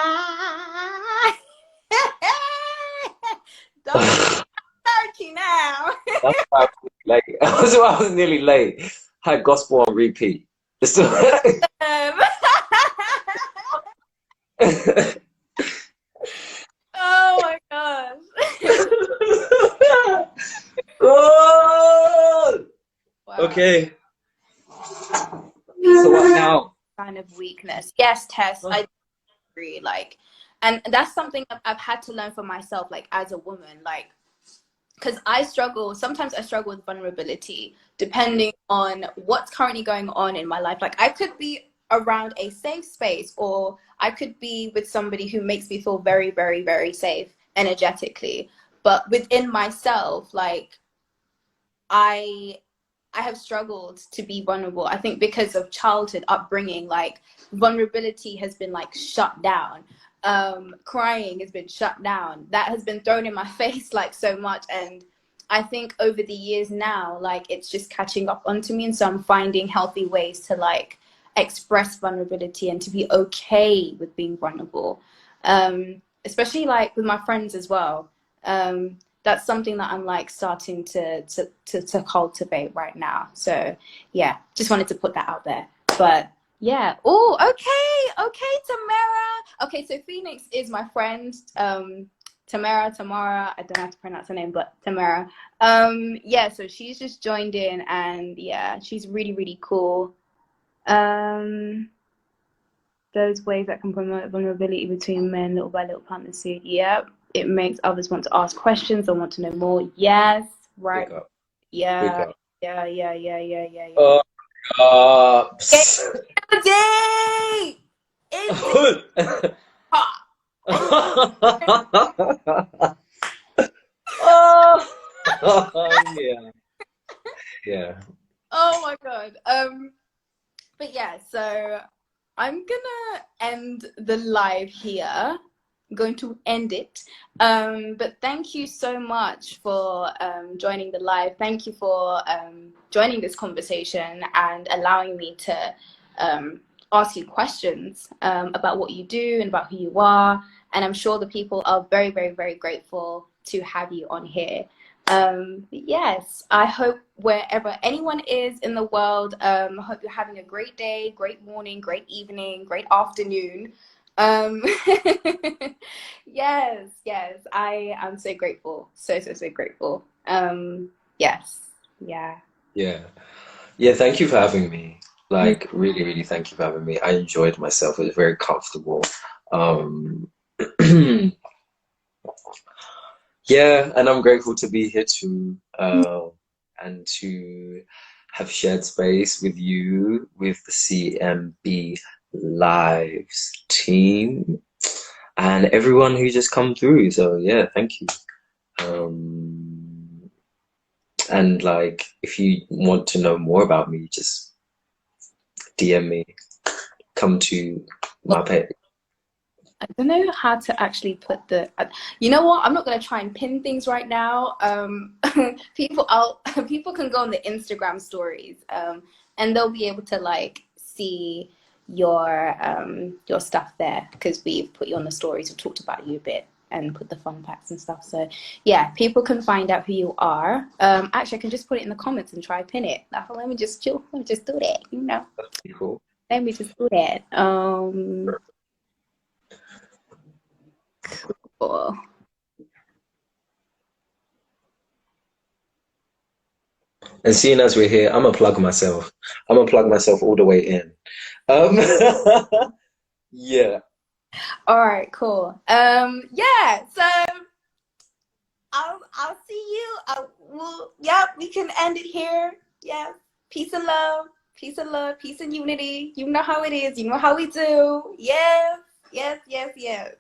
Don't be now. That's why I was late. That's why I was nearly late. I had gospel on repeat. Oh my gosh. Oh! Wow. Okay. So what now? Kind of weakness. Yes, Tess, I agree. Like, and that's something I've had to learn for myself, like as a woman, like, because sometimes I struggle with vulnerability depending on what's currently going on in my life. Like I could be around a safe space, or I could be with somebody who makes me feel very, very, very safe energetically. But within myself, like I have struggled to be vulnerable. I think because of childhood upbringing, like vulnerability has been like shut down. Crying has been shut down. That has been thrown in my face like so much. And I think over the years now, like it's just catching up onto me. And so I'm finding healthy ways to like express vulnerability and to be okay with being vulnerable. Especially like with my friends as well. That's something that I'm like starting to cultivate right now. So yeah, just wanted to put that out there. But yeah. Oh, okay, Tamara. Okay, so Phoenix is my friend. Tamara, I don't know how to pronounce her name, but Tamara. Yeah, so she's just joined in, and yeah, she's really, really cool. Those ways that can promote vulnerability between men, little by little, plant the seed. Yep. It makes others want to ask questions or want to know more. Yes, right. Big up. Big Yeah, up. yeah, yeah, yeah, yeah, yeah, yeah. Oh, Day! It's oh, yeah. Yeah. Oh my God. But yeah, so I'm gonna end the live here. I'm going to end it. But thank you so much for joining the live. Thank you for joining this conversation and allowing me to ask you questions about what you do and about who you are. And I'm sure the people are very, very, very grateful to have you on here. Yes, I hope wherever anyone is in the world, I hope you're having a great day, great morning, great evening, great afternoon. Um, yes, I am so grateful. So, so, so grateful. Yes, yeah. Yeah. Yeah, thank you for having me. Like, really, really thank you for having me. I enjoyed myself. It was very comfortable. Um, yeah, and I'm grateful to be here too, and to have shared space with you, with the CMB Lives team, and everyone who just come through. So yeah, thank you. Um, and like, if you want to know more about me, just DM me. Come to my page. I don't know how to actually put the. You know what? I'm not gonna try and pin things right now. People can go on the Instagram stories, and they'll be able to like see your stuff there because we've put you on the stories. We talked about you a bit and put the fun facts and stuff. So yeah, people can find out who you are. Actually, I can just put it in the comments and try pin it. Let me just chill. Let me just do that. You know. Cool. Let me just do that. Cool. And seeing as we're here, I'm gonna plug myself. I'm gonna plug myself all the way in. Um, yeah. All right, cool. Yeah, so I'll see you. Yep, we can end it here. Yeah. Peace and love. Peace and love. Peace and unity. You know how it is. You know how we do. Yes. Yes, yes, yes.